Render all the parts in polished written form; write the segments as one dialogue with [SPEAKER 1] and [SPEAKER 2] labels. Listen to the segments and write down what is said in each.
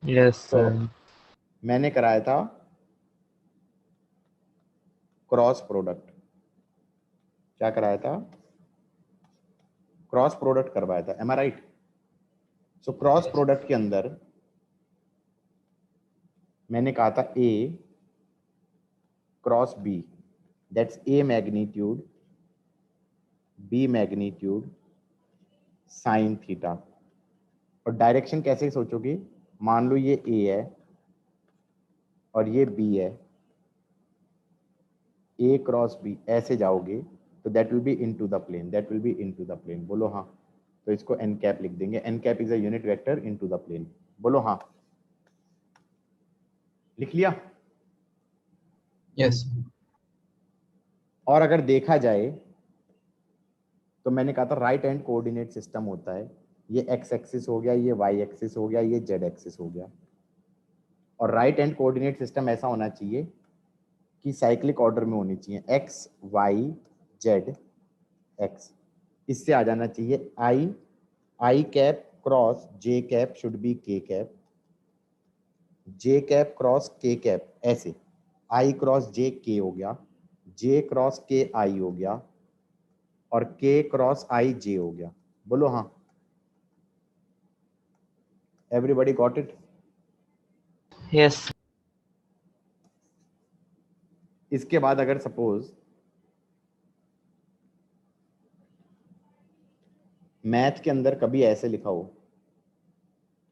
[SPEAKER 1] Yes
[SPEAKER 2] तो
[SPEAKER 1] sir.
[SPEAKER 2] मैंने कराया था क्रॉस प्रोडक्ट। क्या कराया था? क्रॉस प्रोडक्ट करवाया था। Am I right? So cross product के अंदर मैंने कहा था A cross B, that's A magnitude B magnitude sine theta. और डायरेक्शन कैसे सोचोगे? मान लो ये ए है और ये बी है, ए क्रॉस बी ऐसे जाओगे तो that will be into the plane, that will be into the plane. बोलो हाँ। तो इसको एन कैप लिख देंगे, N cap is a unit vector into the plane. बोलो हाँ। लिख लिया?
[SPEAKER 1] यस।
[SPEAKER 2] और अगर देखा जाए तो मैंने कहा था राइट हैंड कोऑर्डिनेट सिस्टम होता है, ये एक्स एक्सिस हो गया, ये वाई एक्सिस हो गया, ये जेड एक्सिस हो गया। और राइट हैंड कोऑर्डिनेट सिस्टम ऐसा होना चाहिए कि साइक्लिक ऑर्डर में होनी चाहिए, एक्स वाई जेड एक्स। इससे आ जाना चाहिए I, I cap cross J cap should be K cap, J cap cross K cap ऐसे, आई क्रॉस जे के हो गया, जे क्रॉस के आई हो गया, और के क्रॉस आई जे हो गया। बोलो हाँ। Everybody got it?
[SPEAKER 1] यस।
[SPEAKER 2] इसके बाद अगर सपोज मैथ के अंदर कभी ऐसे लिखा हो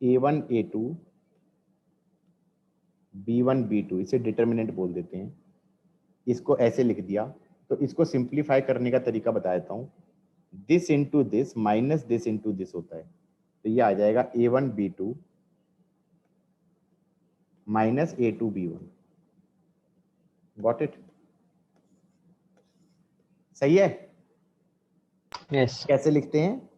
[SPEAKER 2] A1 A2 B1 B2, इसे डिटर्मिनेंट बोल देते हैं, इसको ऐसे लिख दिया, तो इसको सिंप्लीफाई करने का तरीका बता देता हूँ। This into this minus this into this होता है, तो ये आ जाएगा A1 B2 minus A2 B1। Got it? सही है?
[SPEAKER 1] यस।
[SPEAKER 2] कैसे लिखते हैं?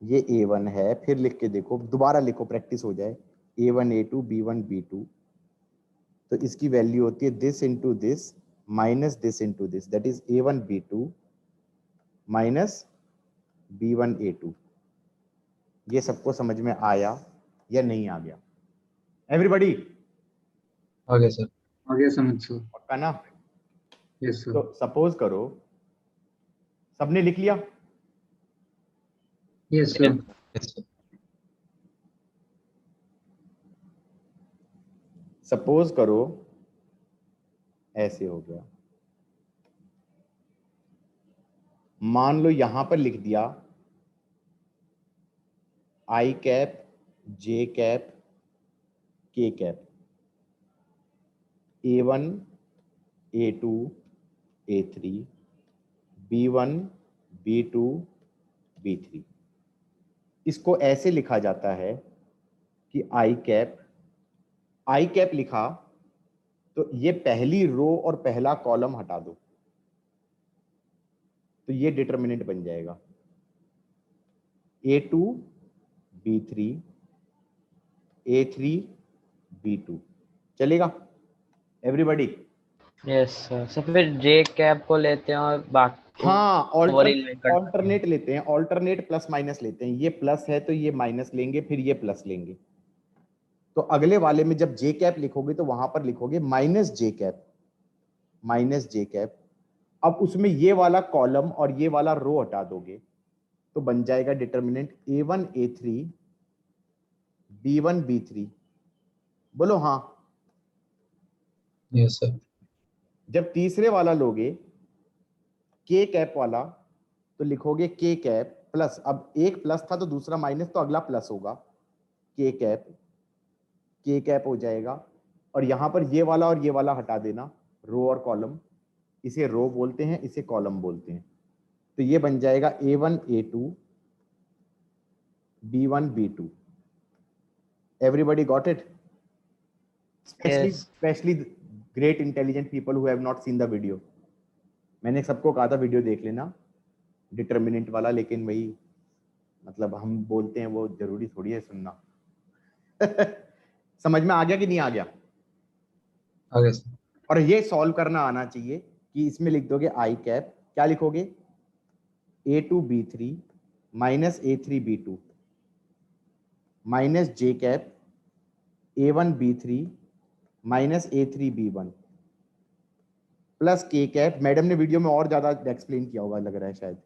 [SPEAKER 2] ये A1 है, फिर लिख के देखो, दोबारा लिखो, प्रैक्टिस हो जाए। A1 A2 B1 B2, तो इसकी वैल्यू होती है this into this minus this into this, that is A1 B2 minus B1 A2। ये सबको समझ में आया या नहीं आ गया? Everybody
[SPEAKER 1] okay sir.
[SPEAKER 3] आगे समझ सर।
[SPEAKER 2] पक्का ना?
[SPEAKER 3] Yes sir.
[SPEAKER 2] तो सपोज करो, सबने लिख लिया?
[SPEAKER 3] Yes sir.
[SPEAKER 1] यस।
[SPEAKER 2] सपोज करो ऐसे हो गया, मान लो यहां पर लिख दिया आई कैप जे कैप के cap, A1 A2 A3 B1 B2 B3। इसको ऐसे लिखा जाता है कि आई कैप लिखा तो ये पहली रो और पहला कॉलम हटा दो, तो ये डिटर्मिनेंट बन जाएगा A2 B3 A3 B2। चलेगा एवरीबॉडी?
[SPEAKER 1] Yes sir. सर फिर जे कैप को लेते हैं और बाकी
[SPEAKER 2] हाँ,
[SPEAKER 1] करते हैं।
[SPEAKER 2] ऑल्टरनेट लेते हैं, ऑल्टरनेट प्लस माइनस लेते हैं। ये प्लस है तो ये माइनस लेंगे, फिर ये प्लस लेंगे। तो अगले वाले में जब जे कैप लिखोगे तो वहां पर लिखोगे minus J cap, minus J cap. अब उसमें ये वाला कॉलम और ये वाला रो हटा दोगे तो बन जाएगा determinant A1 A3 B1 B3। बोलो हाँ।
[SPEAKER 1] Yes sir.
[SPEAKER 2] जब तीसरे वाला लोगे के कैप वाला, तो लिखोगे के कैप प्लस, अब एक प्लस था तो दूसरा माइनस, तो अगला प्लस होगा, के कैप हो जाएगा। और यहां पर ये वाला और ये वाला हटा देना, रो और कॉलम। इसे रो बोलते हैं, इसे कॉलम बोलते हैं। तो ये बन जाएगा A1 A2 B1 B2। Everybody got it?
[SPEAKER 1] Yes.
[SPEAKER 2] Specially great intelligent people who have not seen the video. मैंने सबको कहा था वीडियो देख लेना डिटर्मिनेंट वाला, लेकिन वही मतलब हम बोलते हैं वो जरूरी थोड़ी है सुनना। समझ में आ गया कि नहीं आ गया?
[SPEAKER 1] Okay sir.
[SPEAKER 2] और ये सॉल्व करना आना चाहिए कि इसमें लिख दोगे आई कैप, क्या लिखोगे A2 B3 minus A3 B2 minus J cap A1 B3 minus A3 B1 plus K cap, madam ने वीडियो में और ज्यादा एक्सप्लेन किया होगा लग रहा है शायद,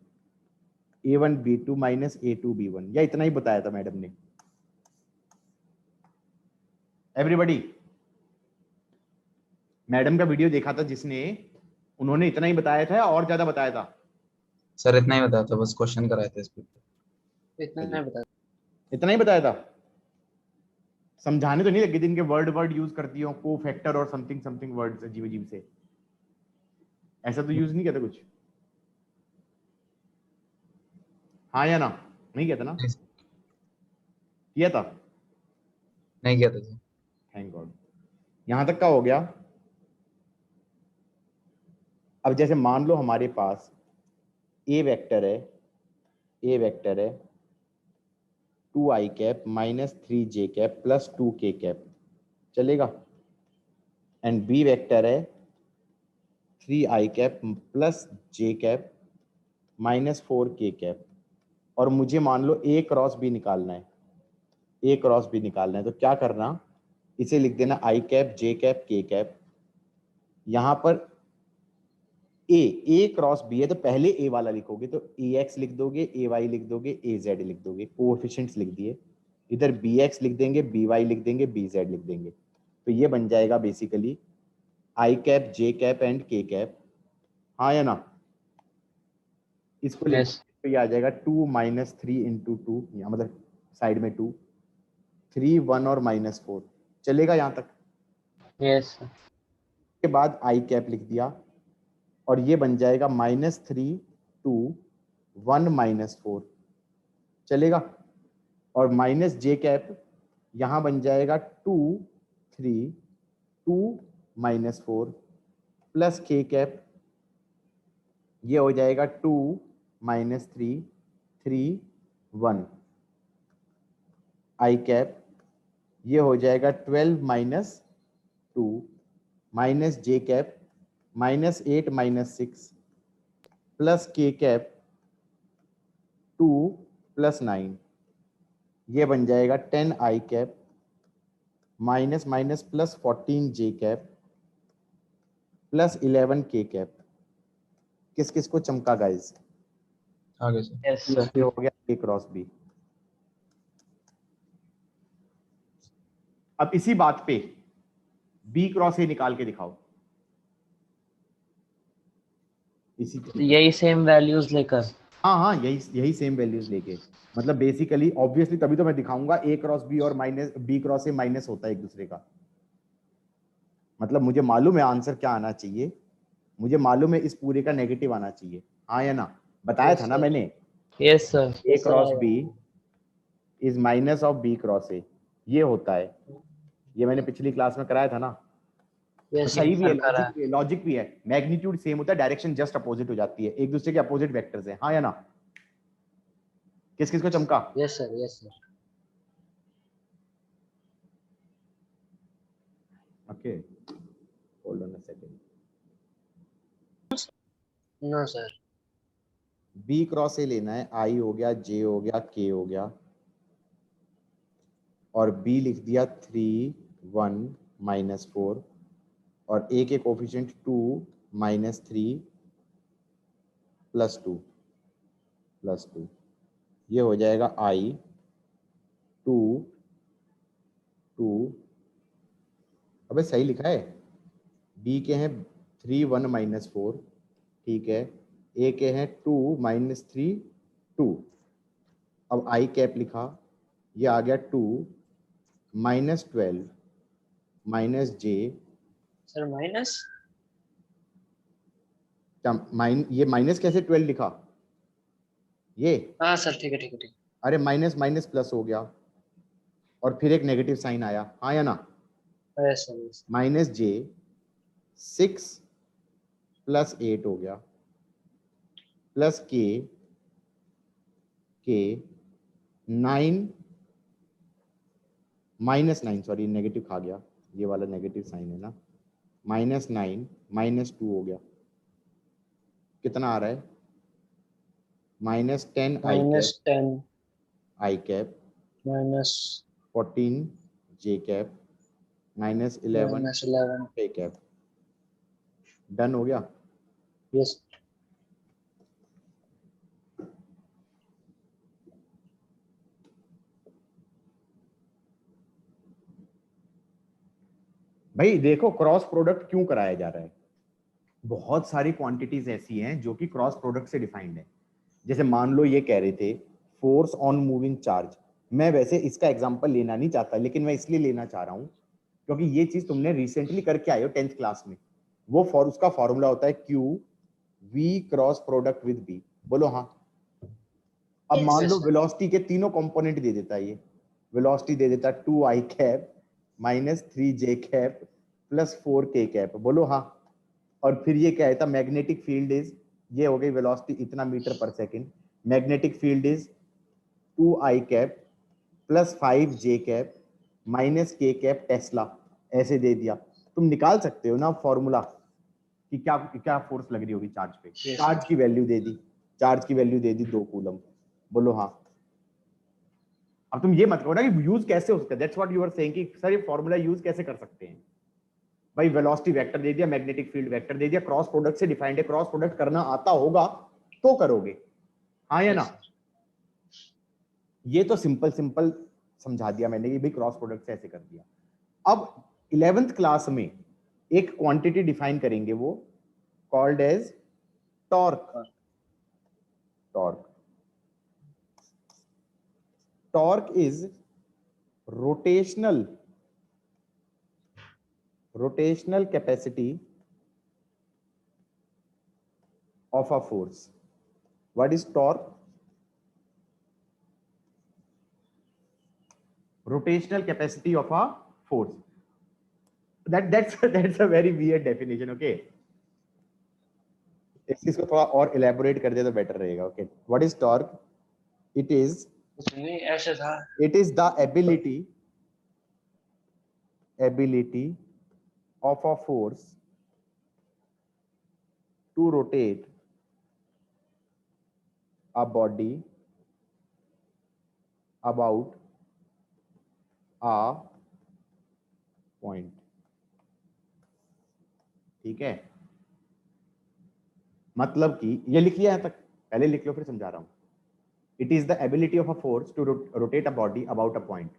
[SPEAKER 2] A1 B2 minus A2 B1, या इतना ही बताया था मैडम ने? एवरीबॉडी मैडम का वीडियो देखा था जिसने, उन्होंने इतना ही बताया था या और ज्यादा बताया था?
[SPEAKER 4] सर इतना ही बताया था, बस क्वेश्चन कराए थे इस पे।
[SPEAKER 2] इतना ही बताया था, समझाने तो नहीं लगे दिन के वर्ड यूज करती हो, को फैक्टर और समथिंग समथिंग वर्ड्स अजीब अजीब से, ऐसा तो यूज नहीं किया था कुछ? हाँ या ना? नहीं किया था ना? किया था?
[SPEAKER 4] नहीं किया था सर।
[SPEAKER 2] थैंक गॉड, यहां तक का हो गया। अब जैसे मान लो हमारे पास ए वेक्टर है 2i cap minus 3j cap plus 2k cap, चलेगा? एंड बी वेक्टर है 3i cap plus j cap minus 4k cap, और मुझे मान लो a क्रॉस b निकालना है, तो क्या करना, इसे लिख देना i cap j cap k cap. यहां पर a क्रॉस b है तो पहले a वाला लिखोगे तो ax लिख दोगे, ay लिख दोगे, az लिख दोगे, कोएफिशिएंट्स लिख दिए। इधर bx लिख देंगे, by लिख देंगे, bz लिख देंगे। तो ये बन जाएगा basically i cap j cap and k cap, हाँ या ना? इसको लिख
[SPEAKER 1] Yes.
[SPEAKER 2] तो ये आ जाएगा 2 माइनस 3 इंटू 2, या मतलब साइड में 2, 3 1 और माइनस 4, चलेगा यहाँ तक?
[SPEAKER 1] Yes.
[SPEAKER 2] के बाद i कैप लिख दिया, और ये बन जाएगा -3 2 1 माइनस 4, चलेगा? और माइनस जे कैप यहां बन जाएगा 2 3 2 माइनस 4 प्लस के कैप, ये हो जाएगा 2 माइनस 3 3 1, आई कैप ये हो जाएगा 12 minus 2 minus J cap minus 8 minus 6 plus K cap 2 plus 9, ये बन जाएगा 10 आई कैप माइनस माइनस प्लस 14 जे कैप प्लस 11 के कैप। किस किस को चमका गाइस?
[SPEAKER 4] आगे सर।
[SPEAKER 1] Yes, sir.
[SPEAKER 2] ये हो गया ए क्रॉस बी। अब इसी बात पे बी क्रॉस ए निकाल के दिखाओ, इसी
[SPEAKER 1] यही सेम वैल्यूज लेकर।
[SPEAKER 2] हाँ यही सेम वैल्यूज लेके, मतलब बेसिकली ऑब्वियसली तभी तो मैं दिखाऊंगा ए क्रॉस बी और minus B cross A minus होता है एक दूसरे का, मतलब मुझे मालूम है आंसर क्या आना चाहिए, मुझे मालूम है इस पूरे का नेगेटिव आना चाहिए, हाँ या ना? बताया था ना मैंने,
[SPEAKER 1] Yes, sir.
[SPEAKER 2] A cross B is minus of B cross A, ये होता है, ये मैंने पिछली क्लास में कराया था ना।
[SPEAKER 1] Yes,
[SPEAKER 2] तो सही भी है,
[SPEAKER 1] sir.
[SPEAKER 2] लॉजिक भी है, मैग्नीट्यूड सेम होता है, डायरेक्शन जस्ट अपोजिट हो जाती है, एक दूसरे के अपोजिट वेक्टर्स हैं, हाँ या ना? किस किस को चमका?
[SPEAKER 1] Yes, sir. Yes, sir.
[SPEAKER 2] Okay hold on a second.
[SPEAKER 1] No, sir.
[SPEAKER 2] B cross A लेना है, आई हो गया, जे हो गया, के हो गया, और बी लिख दिया 3 1 माइनस 4, और ए के कोफिशिएंट 2 माइनस 3 प्लस 2 ये हो जाएगा आई 2 2, अबे सही लिखा है, बी के हैं 3 1 माइनस 4, ठीक है, ए के हैं 2 माइनस 3 2, अब आई कैप लिखा, ये आ गया 2 माइनस 12 माइनस जे,
[SPEAKER 1] Sir, minus?
[SPEAKER 2] ये माइनस कैसे 12 लिखा? ये
[SPEAKER 1] हाँ सर, ठीक है ठीक है ठीक
[SPEAKER 2] अरे माइनस माइनस प्लस हो गया और फिर एक नेगेटिव साइन आया, हाँ या ना?
[SPEAKER 1] है। Yes, sir. Yes.
[SPEAKER 2] माइनस जे 6 प्लस 8 हो गया प्लस के 9 माइनस 9, सॉरी नेगेटिव खा गया, ये वाला नेगेटिव साइन है ना, -9 -2 हो गया, कितना आ रहा है? -10
[SPEAKER 1] -10
[SPEAKER 2] आई कैप
[SPEAKER 1] minus
[SPEAKER 2] 14 जे कैप -11
[SPEAKER 5] -11
[SPEAKER 2] k कैप। डन हो गया।
[SPEAKER 5] यस
[SPEAKER 2] भाई देखो क्रॉस प्रोडक्ट क्यों कराया जा रहा है, बहुत सारी क्वांटिटीज ऐसी हैं जो कि क्रॉस प्रोडक्ट से डिफाइंड है। जैसे मान लो ये कह रहे थे फोर्स ऑन मूविंग चार्ज, मैं वैसे इसका एग्जांपल लेना नहीं चाहता लेकिन मैं इसलिए लेना चाह रहा हूं क्योंकि ये चीज तुमने रिसेंटली करके आए हो 10th क्लास में। वो उसका फॉर्मूला होता है Q V cross product with B। बोलो हाँ। अब मान लो वेलोसिटी के तीनों कंपोनेंट दे देता है, ये वेलोसिटी दे देता है 2i cap minus 3j cap plus 4k cap. बोलो हाँ। और फिर ये क्या है था, मैग्नेटिक फील्ड इज, ये हो गई वेलोसिटी इतना मीटर पर second, magnetic field is 2i cap plus 5j cap minus k cap Tesla. ऐसे दे दिया, तुम निकाल सकते हो ना फॉर्मूला कि क्या क्या फोर्स लग रही होगी चार्ज पे। चार्ज की वैल्यू दे दी, चार्ज की वैल्यू दे दी 2 कूलम। बोलो हाँ। अब तुम ये मत कहो ना कि यूज कैसे हो सकता है, that's what you are saying कि सर ये फॉर्मूला यूज कैसे कर सकते हैं। भाई वेलोसिटी वेक्टर दे दिया, मैग्नेटिक फील्ड वेक्टर दे दिया, क्रॉस प्रोडक्ट से डिफाइंड है, क्रॉस प्रोडक्ट करना आता होगा तो करोगे, हाँ या ना। ये तो सिंपल सिंपल समझा दिया मैंने कि भाई क्रॉस प्रोडक्ट से ऐसे कर दिया। अब 11th क्लास में एक क्वांटिटी डिफाइन करेंगे, वो called as torque. Torque torque is rotational capacity of a force. What is torque? Rotational capacity of a force. That's a very weird definition. Okay, इस चीज को थोड़ा और elaborate कर दे तो better रहेगा. Okay, what is torque? It is
[SPEAKER 5] ऐसे था
[SPEAKER 2] it is the ability of a force to rotate a body about a point. ठीक है, मतलब कि ये लिख लिया है तक, पहले लिख लो फिर समझा रहा हूं. It is the ability of a force to rotate a body about a point.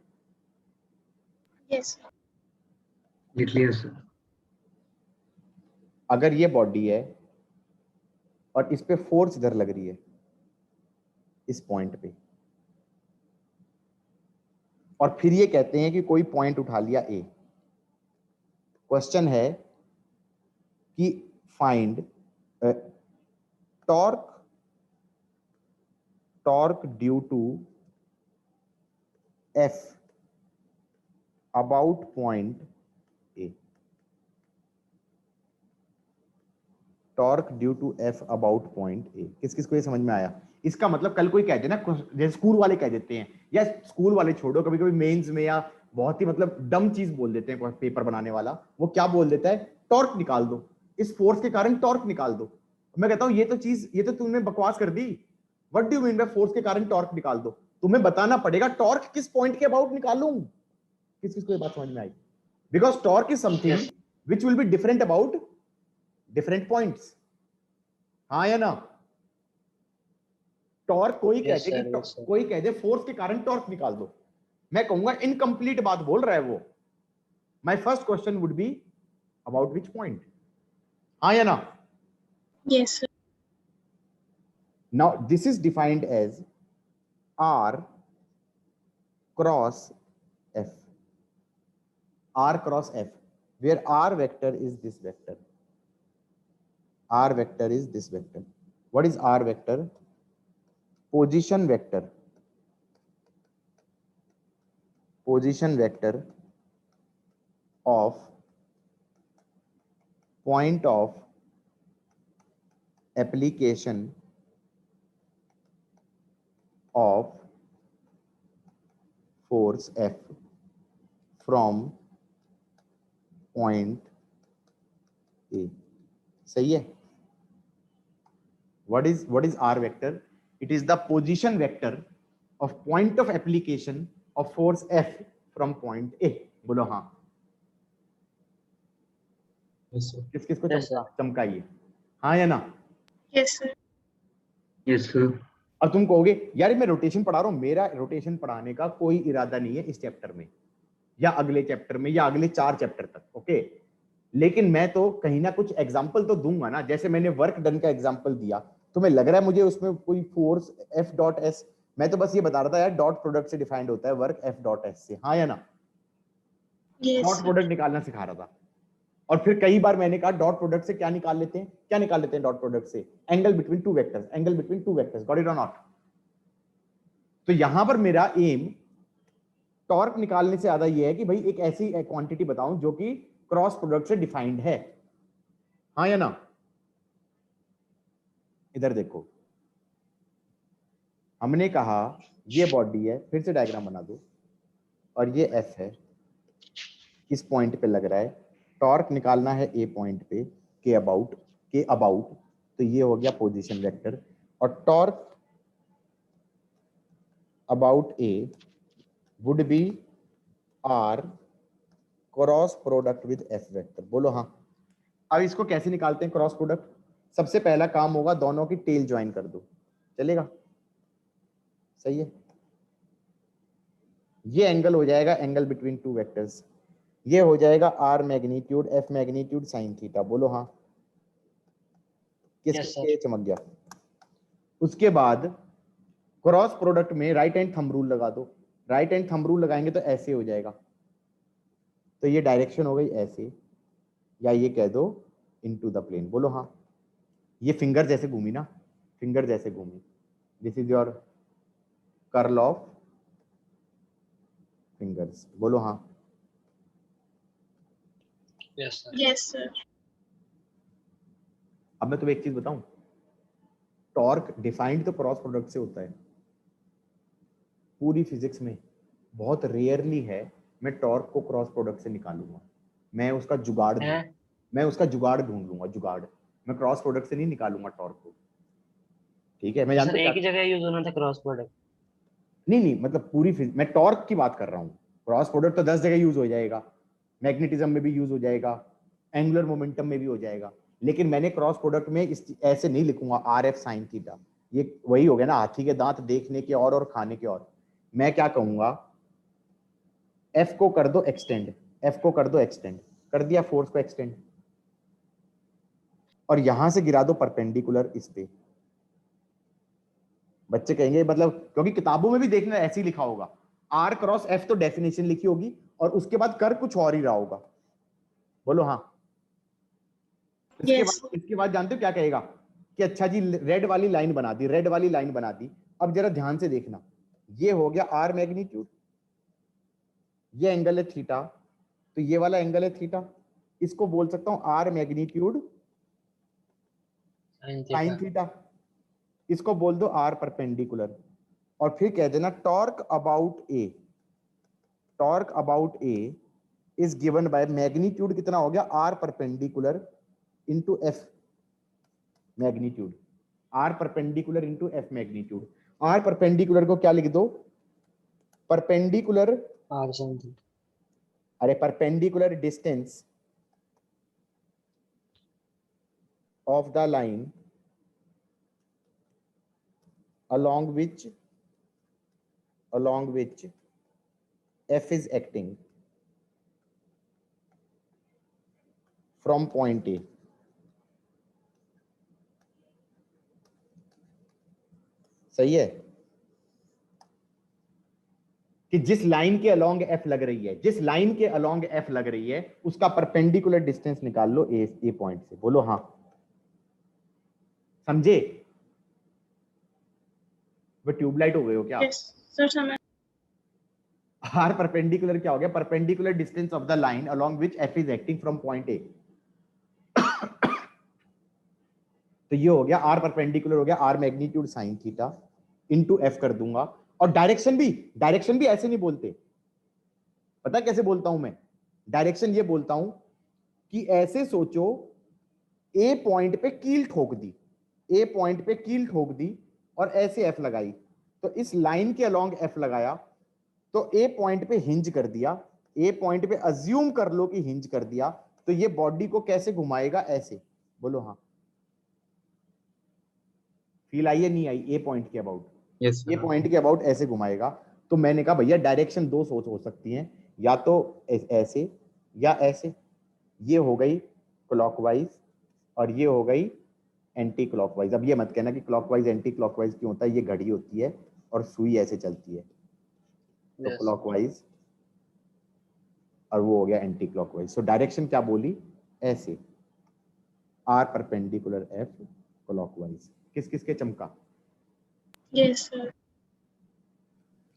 [SPEAKER 3] लिख लिया सर।
[SPEAKER 2] अगर ये बॉडी है और इस पे फोर्स इधर लग रही है इस पॉइंट पे, और फिर ये कहते हैं कि कोई पॉइंट उठा लिया ए, क्वेश्चन है कि find torque due to F about point A. Torque due to F about point A, किस किस को ये समझ में आया? इसका मतलब कल कोई कह दे ना, जैसे स्कूल वाले कह देते हैं, या स्कूल वाले छोड़ो, कभी कभी मेंस में या बहुत ही मतलब डम चीज बोल देते हैं पेपर बनाने वाला, वो क्या बोल देता है, टॉर्क निकाल दो, इस फोर्स के कारण टॉर्क निकाल दो। मैं कहता हूं ये तो तुमने बकवास कर दी। What do you mean by force के कारण टॉर्क निकाल दो? तुम्हें बताना पड़ेगा टॉर्क किस पॉइंट के अबाउट निकालूं। किस किस को ये बात समझ में आई? Because torque is something which will be different about different points, हाँ या ना। टॉर्क कोई कह दे फोर्स के कारण टॉर्क निकाल दो, मैं कहूंगा इनकम्प्लीट बात बोल रहा है वो। My first question would be about which point, हाँ या ना।
[SPEAKER 6] Yes, sir.
[SPEAKER 2] Now this is defined as R cross F. R cross F, where R vector is this vector. R vector is this vector. What is R vector? Position vector. Position vector of point of application of force F from point A. सही है? What is R vector? It is the position vector of point of application of force F from point A. बोलो हाँ.
[SPEAKER 4] Yes, sir.
[SPEAKER 2] किस किस को
[SPEAKER 1] Yes, sir.
[SPEAKER 2] चमकाइए, हाँ या ना?
[SPEAKER 6] Yes, sir.
[SPEAKER 3] Yes, sir.
[SPEAKER 2] और तुम कहोगे यार मैं रोटेशन पढ़ा रहा हूँ, मेरा रोटेशन पढ़ाने का कोई इरादा नहीं है इस चैप्टर में या अगले चैप्टर में या अगले 4 चैप्टर तक, ओके। लेकिन मैं तो कहीं ना कुछ एग्जांपल तो दूंगा ना, जैसे मैंने वर्क डन का एग्जांपल दिया, तुम्हें लग रहा है मुझे उसमें कोई फोर्स एफ डॉट एस, मैं तो बस ये बता रहा था यार डॉट प्रोडक्ट से डिफाइंड होता है वर्क एफ डॉट एस से, हाँ या ना?
[SPEAKER 6] Yes,
[SPEAKER 2] dot
[SPEAKER 6] sir.
[SPEAKER 2] प्रोडक्ट निकालना सिखा रहा था। और फिर कई बार मैंने कहा डॉट प्रोडक्ट से क्या निकाल लेते हैं डॉट प्रोडक्ट से? Angle between two vectors, got it और नॉट? तो यहां पर मेरा एम टॉर्क निकालने से ज्यादा ये है कि भाई एक ऐसी क्वांटिटी बताऊं जो कि क्रॉस प्रोडक्ट से डिफाइंड है, हाँ या ना? इधर देखो, हमने कहा ये बॉडी है, फिर से डायग्राम बना दो, और ये एफ है, किस पॉइंट पे लग रहा है? टॉर्क निकालना है ए पॉइंट पे के अबाउट, तो ये हो गया पोजीशन वेक्टर, और torque about A would be R cross product with F vector. बोलो हाँ। अब इसको कैसे निकालते हैं क्रॉस प्रोडक्ट? सबसे पहला काम होगा दोनों की टेल ज्वाइन कर दो, चलेगा? सही है। ये एंगल हो जाएगा एंगल बिटवीन टू वेक्टर्स, ये हो जाएगा R magnitude F magnitude sine theta. बोलो हाँ।
[SPEAKER 5] Yes,
[SPEAKER 2] किसके चमक गया? उसके बाद क्रॉस प्रोडक्ट में राइट हैंड थंब रूल लगा दो, राइट हैंड थंब रूल लगाएंगे तो ऐसे हो जाएगा, तो ये डायरेक्शन हो गई ऐसे, या ये कह दो इनटू द प्लेन। बोलो हाँ। ये फिंगर जैसे घूमी ना, फिंगर जैसे घूमी, this is your curl of fingers. बोलो हाँ।
[SPEAKER 5] yes, sir.
[SPEAKER 6] Yes, sir.
[SPEAKER 2] अब मैं तुम्हें एक चीज बताऊं, टॉर्क डिफाइंड तो क्रॉस प्रोडक्ट से होता है। पूरी फिजिक्स में बहुत रेयरली है मैं टॉर्क को क्रॉस प्रोडक्ट से निकालूंगा, मैं उसका जुगाड़
[SPEAKER 5] हैं?
[SPEAKER 2] मैं उसका जुगाड़ ढूंढ लूंगा, जुगाड़। मैं क्रॉस प्रोडक्ट से नहीं निकालूंगा टॉर्क को, ठीक है? मैं
[SPEAKER 5] सर
[SPEAKER 2] जानता
[SPEAKER 5] एक ही जगह यूज होना था क्रॉस प्रोडक्ट।
[SPEAKER 2] नहीं मतलब पूरी मैं टॉर्क की बात कर रहा हूँ। क्रॉस प्रोडक्ट तो 10 जगह यूज हो जाएगा, मैग्नेटिज्म में भी यूज हो जाएगा, एंगुलर मोमेंटम में भी हो जाएगा, लेकिन मैंने क्रॉस प्रोडक्ट में ऐसे नहीं लिखूंगा आर एफ साइन थीटा, ये वही हो गया ना हाथी के दांत देखने के और खाने के और। मैं क्या कहूंगा, एफ को कर दो एक्सटेंड, कर दिया फोर्स को एक्सटेंड, और यहां से गिरा दो परपेंडिकुलर इस पे। बच्चे कहेंगे मतलब, क्योंकि किताबों में भी देखना ऐसे ही लिखा होगा, आर क्रॉस एफ तो डेफिनेशन लिखी होगी और उसके बाद कर कुछ और ही रहा होगा। बोलो हाँ।
[SPEAKER 6] Yes.
[SPEAKER 2] इसके बाद जानते हो क्या कहेगा कि अच्छा जी रेड वाली लाइन बना दी, अब जरा ध्यान से देखना, ये हो गया आर मैग्नीट्यूड, ये एंगल है थीटा, तो ये वाला एंगल है थीटा, इसको बोल सकता हूं आर मैग्नीट्यूड साइन थीटा, इसको बोल दो आर परपेंडिकुलर, और फिर कह देना torque about A is given by magnitude कितना हो गया, R perpendicular into F magnitude, R perpendicular into F magnitude. R perpendicular को क्या लिख दो, परपेंडिकुलर,
[SPEAKER 5] आर समथिंग,
[SPEAKER 2] अरे perpendicular distance of the line along which f is acting from point A। सही है कि जिस लाइन के अलोंग f लग रही है, उसका परपेंडिकुलर डिस्टेंस निकाल लो ए पॉइंट से। बोलो हाँ। समझे? वो ट्यूबलाइट हो गए हो क्या?
[SPEAKER 6] Yes, sir. समझ.
[SPEAKER 2] आर परपेंडिकुलर क्या हो गया, perpendicular distance of the line along which F is acting from point A. तो ये हो गया आर परपेंडिकुलर, हो गया R magnitude sine theta into F कर दूंगा। और डायरेक्शन भी ऐसे नहीं बोलते, पता कैसे बोलता हूं मैं? डायरेक्शन ये बोलता हूं कि ऐसे सोचो, ए पॉइंट पे कील ठोक दी और ऐसे एफ लगाई, तो इस लाइन के अलोंग एफ लगाया, तो ए पॉइंट पे हिंज कर दिया, ए पॉइंट पे अज्यूम कर लो कि हिंज कर दिया, तो ये बॉडी को कैसे घुमाएगा, ऐसे, बोलो हाँ। फील आई है नहीं आई, ए पॉइंट के अबाउट,
[SPEAKER 4] यस
[SPEAKER 2] ये पॉइंट के अबाउट ऐसे घुमाएगा। तो मैंने कहा भैया डायरेक्शन दो सोच हो सकती हैं, या तो ऐसे या ऐसे। ये हो गई क्लॉकवाइज और ये हो गई एंटी क्लॉकवाइज। अब ये मत कहना कि क्लॉकवाइज एंटी क्लॉकवाइज क्यों होता है, ये घड़ी होती है और सुई ऐसे चलती है, तो
[SPEAKER 5] Yes.
[SPEAKER 2] क्लॉकवाइज और वो हो गया एंटी क्लॉकवाइज। सो डायरेक्शन क्या बोली, ऐसे, आर परपेंडिकुलर एफ क्लॉकवाइज। किस किस के चमका?
[SPEAKER 6] Yes, sir.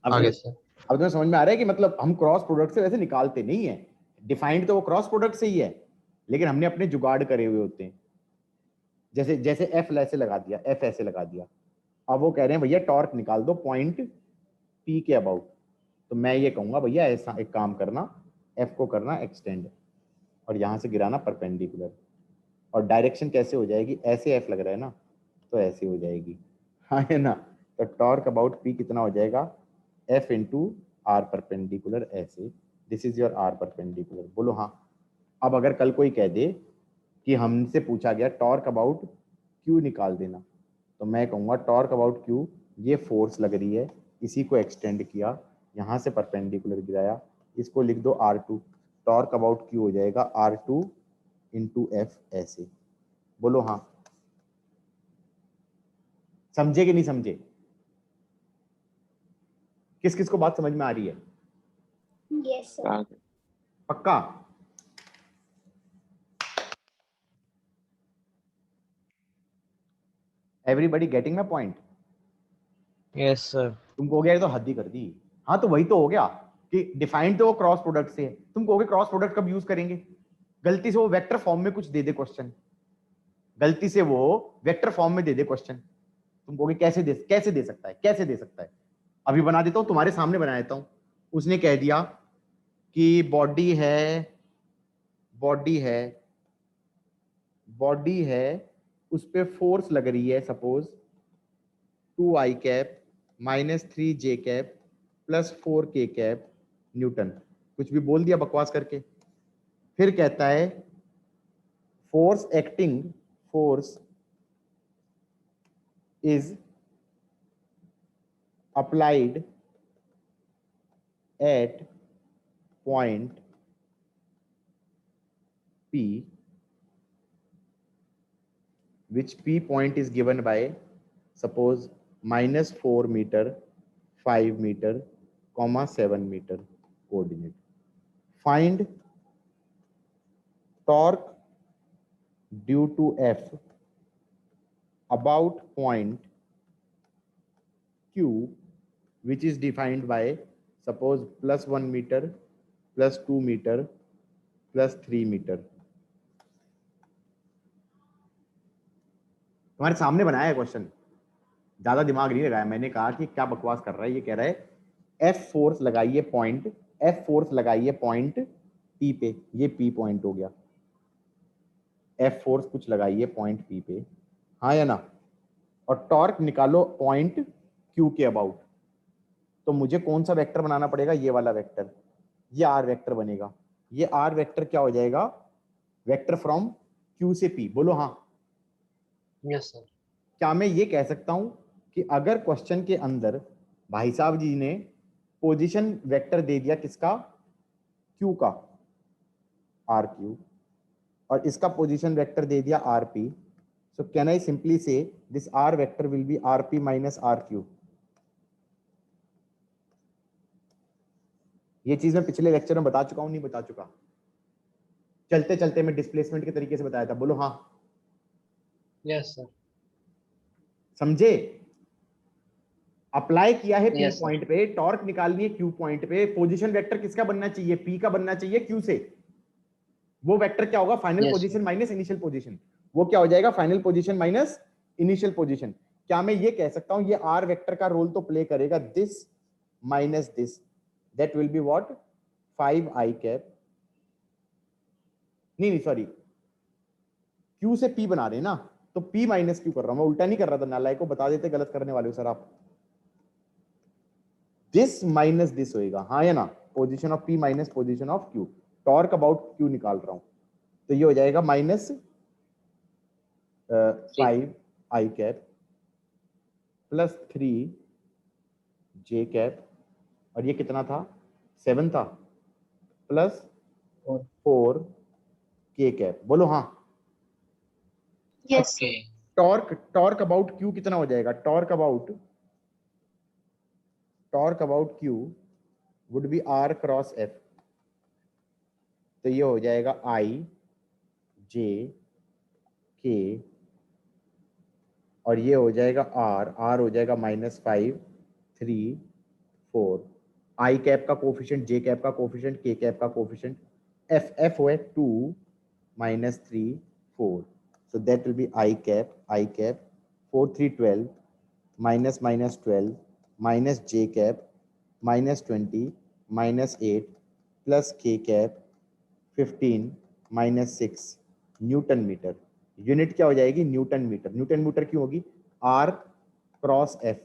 [SPEAKER 4] आगे सर।
[SPEAKER 2] अब तुम्हें समझ में आ रहा है कि मतलब हम क्रॉस प्रोडक्ट से वैसे निकालते नहीं है, डिफाइंड तो वो क्रॉस प्रोडक्ट से ही है, लेकिन हमने अपने जुगाड़ करे हुए होते हैं। जैसे जैसे एफ ऐसे लगा दिया, एफ ऐसे लगा दिया, अब वो कह रहे हैं भैया टॉर्क निकाल दो पॉइंट पी के अबाउट। तो मैं ये कहूंगा भैया ऐसा एक काम करना, एफ को करना एक्सटेंड और यहां से गिराना परपेंडिकुलर, और डायरेक्शन कैसे हो जाएगी, ऐसे एफ लग रहा है ना, तो ऐसे हो जाएगी, हाँ है ना। तो टॉर्क अबाउट पी कितना हो जाएगा, एफ इंटू आर परपेंडिकुलर, ऐसे। This is your R perpendicular, बोलो हाँ। अब अगर कल कोई कह दे कि हमसे पूछा गया टॉर्क अबाउट क्यू निकाल देना, तो मैं कहूँगा टॉर्क अबाउट क्यू, ये फोर्स लग रही है, इसी को एक्सटेंड किया, यहाँ से परपेंडिकुलर गिराया, इसको लिख दो R2, टॉर्क अबाउट क्यू हो जाएगा R2 इंटू एफ, ऐसे। बोलो हाँ। समझे कि नहीं समझे? किस किस को बात समझ में आ रही है?
[SPEAKER 6] Yes, sir.
[SPEAKER 2] पक्का? Everybody getting my point?
[SPEAKER 1] Yes sir.
[SPEAKER 2] तुम कहोगे यार तो हद ही कर दी। हाँ तो वही तो हो गया कि डिफाइंड तो वो क्रॉस प्रोडक्ट से है। तुम कहोगे क्रॉस प्रोडक्ट कब यूज करेंगे? गलती से वो वेक्टर फॉर्म में कुछ दे दे क्वेश्चन, गलती से वो वेक्टर फॉर्म में दे दे क्वेश्चन, तुम कहोगे कैसे दे सकता है, कैसे दे सकता है? अभी बना देता हूं, तुम्हारे सामने बना देता हूं। उसने कह दिया कि बॉडी है, उस पर फोर्स लग रही है suppose 2i cap minus 3j cap plus 4k cap Newton, कुछ भी बोल दिया बकवास करके। फिर कहता है force is applied at point P, which P point is given by suppose -4 meter, 5 meter, 7 meter coordinate. Find torque due to F about point Q, which is defined by suppose +1 meter, +2 meter, +3 meter. तुम्हारे सामने बनाया है question, ज्यादा दिमाग नहीं लगाया। मैंने कहा कि क्या बकवास कर रहा है ये, कह रहा है एफ फोर्स लगाइए पॉइंट पी पे, ये पी पॉइंट हो गया, एफ फोर्स कुछ लगाइए पॉइंट पी पे, हाँ या ना, और टॉर्क निकालो पॉइंट क्यू के अबाउट। तो मुझे कौन सा वेक्टर बनाना पड़ेगा, ये वाला वेक्टर, ये आर वेक्टर बनेगा। ये आर वेक्टर क्या हो जाएगा, वेक्टर फ्रॉम क्यू से पी। बोलो हाँ।
[SPEAKER 5] Yes, sir.
[SPEAKER 2] क्या मैं ये कह सकता हूं कि अगर क्वेश्चन के अंदर भाई साहब जी ने पोजीशन वेक्टर दे दिया किसका, क्यू का, आर क्यू, और इसका पोजीशन वेक्टर दे दिया R P, so can I simply say this R vector will be R P minus R Q. ये चीज मैं पिछले लेक्चर में बता चुका हूं, नहीं बता चुका? चलते चलते मैं डिस्प्लेसमेंट के तरीके से बताया था, बोलो हाँ।
[SPEAKER 5] Yes, sir.
[SPEAKER 2] समझे? अप्लाई किया है पी
[SPEAKER 5] Yes, sir.
[SPEAKER 2] पॉइंट पे, टॉर्क निकालनी है क्यू पॉइंट पे, पोजीशन वेक्टर किसका बनना चाहिए, पी का बनना चाहिए क्यू से। वो वेक्टर क्या होगा, final
[SPEAKER 5] Yes,
[SPEAKER 2] position minus initial position. वो क्या हो जाएगा, final position minus initial position. क्या मैं ये कह सकता हूं ये आर वेक्टर का रोल तो प्ले करेगा, this minus this, that will be what, 5i cap, नहीं सॉरी, क्यू से पी बना रहे हैं ना, तो पी माइनस क्यू कर रहा हूं मैं, उल्टा नहीं कर रहा था, नालायक को बता देते, गलत करने वाले हो सर आप। दिस माइनस दिस होएगा, हाँ या ना, position of P minus position of Q, torque about Q निकाल रहा हूं। तो तो ये हो जाएगा माइनस 5 आई कैप प्लस 3 जे कैप, और ये कितना था 7 था, प्लस 4 के कैप। बोलो हाँ।
[SPEAKER 6] Yes, sir.
[SPEAKER 5] Okay.
[SPEAKER 2] Torque about Q कितना हो जाएगा? Torque about Q would be R cross F. तो ये हो जाएगा आई जे के, और ये हो जाएगा आर हो जाएगा -5 3 4। आई कैप का कोफिशिएंट, जे कैप का कोफिशिएंट, के कैप का कोफिशिएंट, एफ हो है 2 -3 4। So that will be I cap 4 3 12 minus 12 minus J cap -20 -8 plus K cap 15 -6 newton metre. Unit क्या हो जाएगी? Newton metre. न्यूटन मीटर क्यों होगी? R cross F।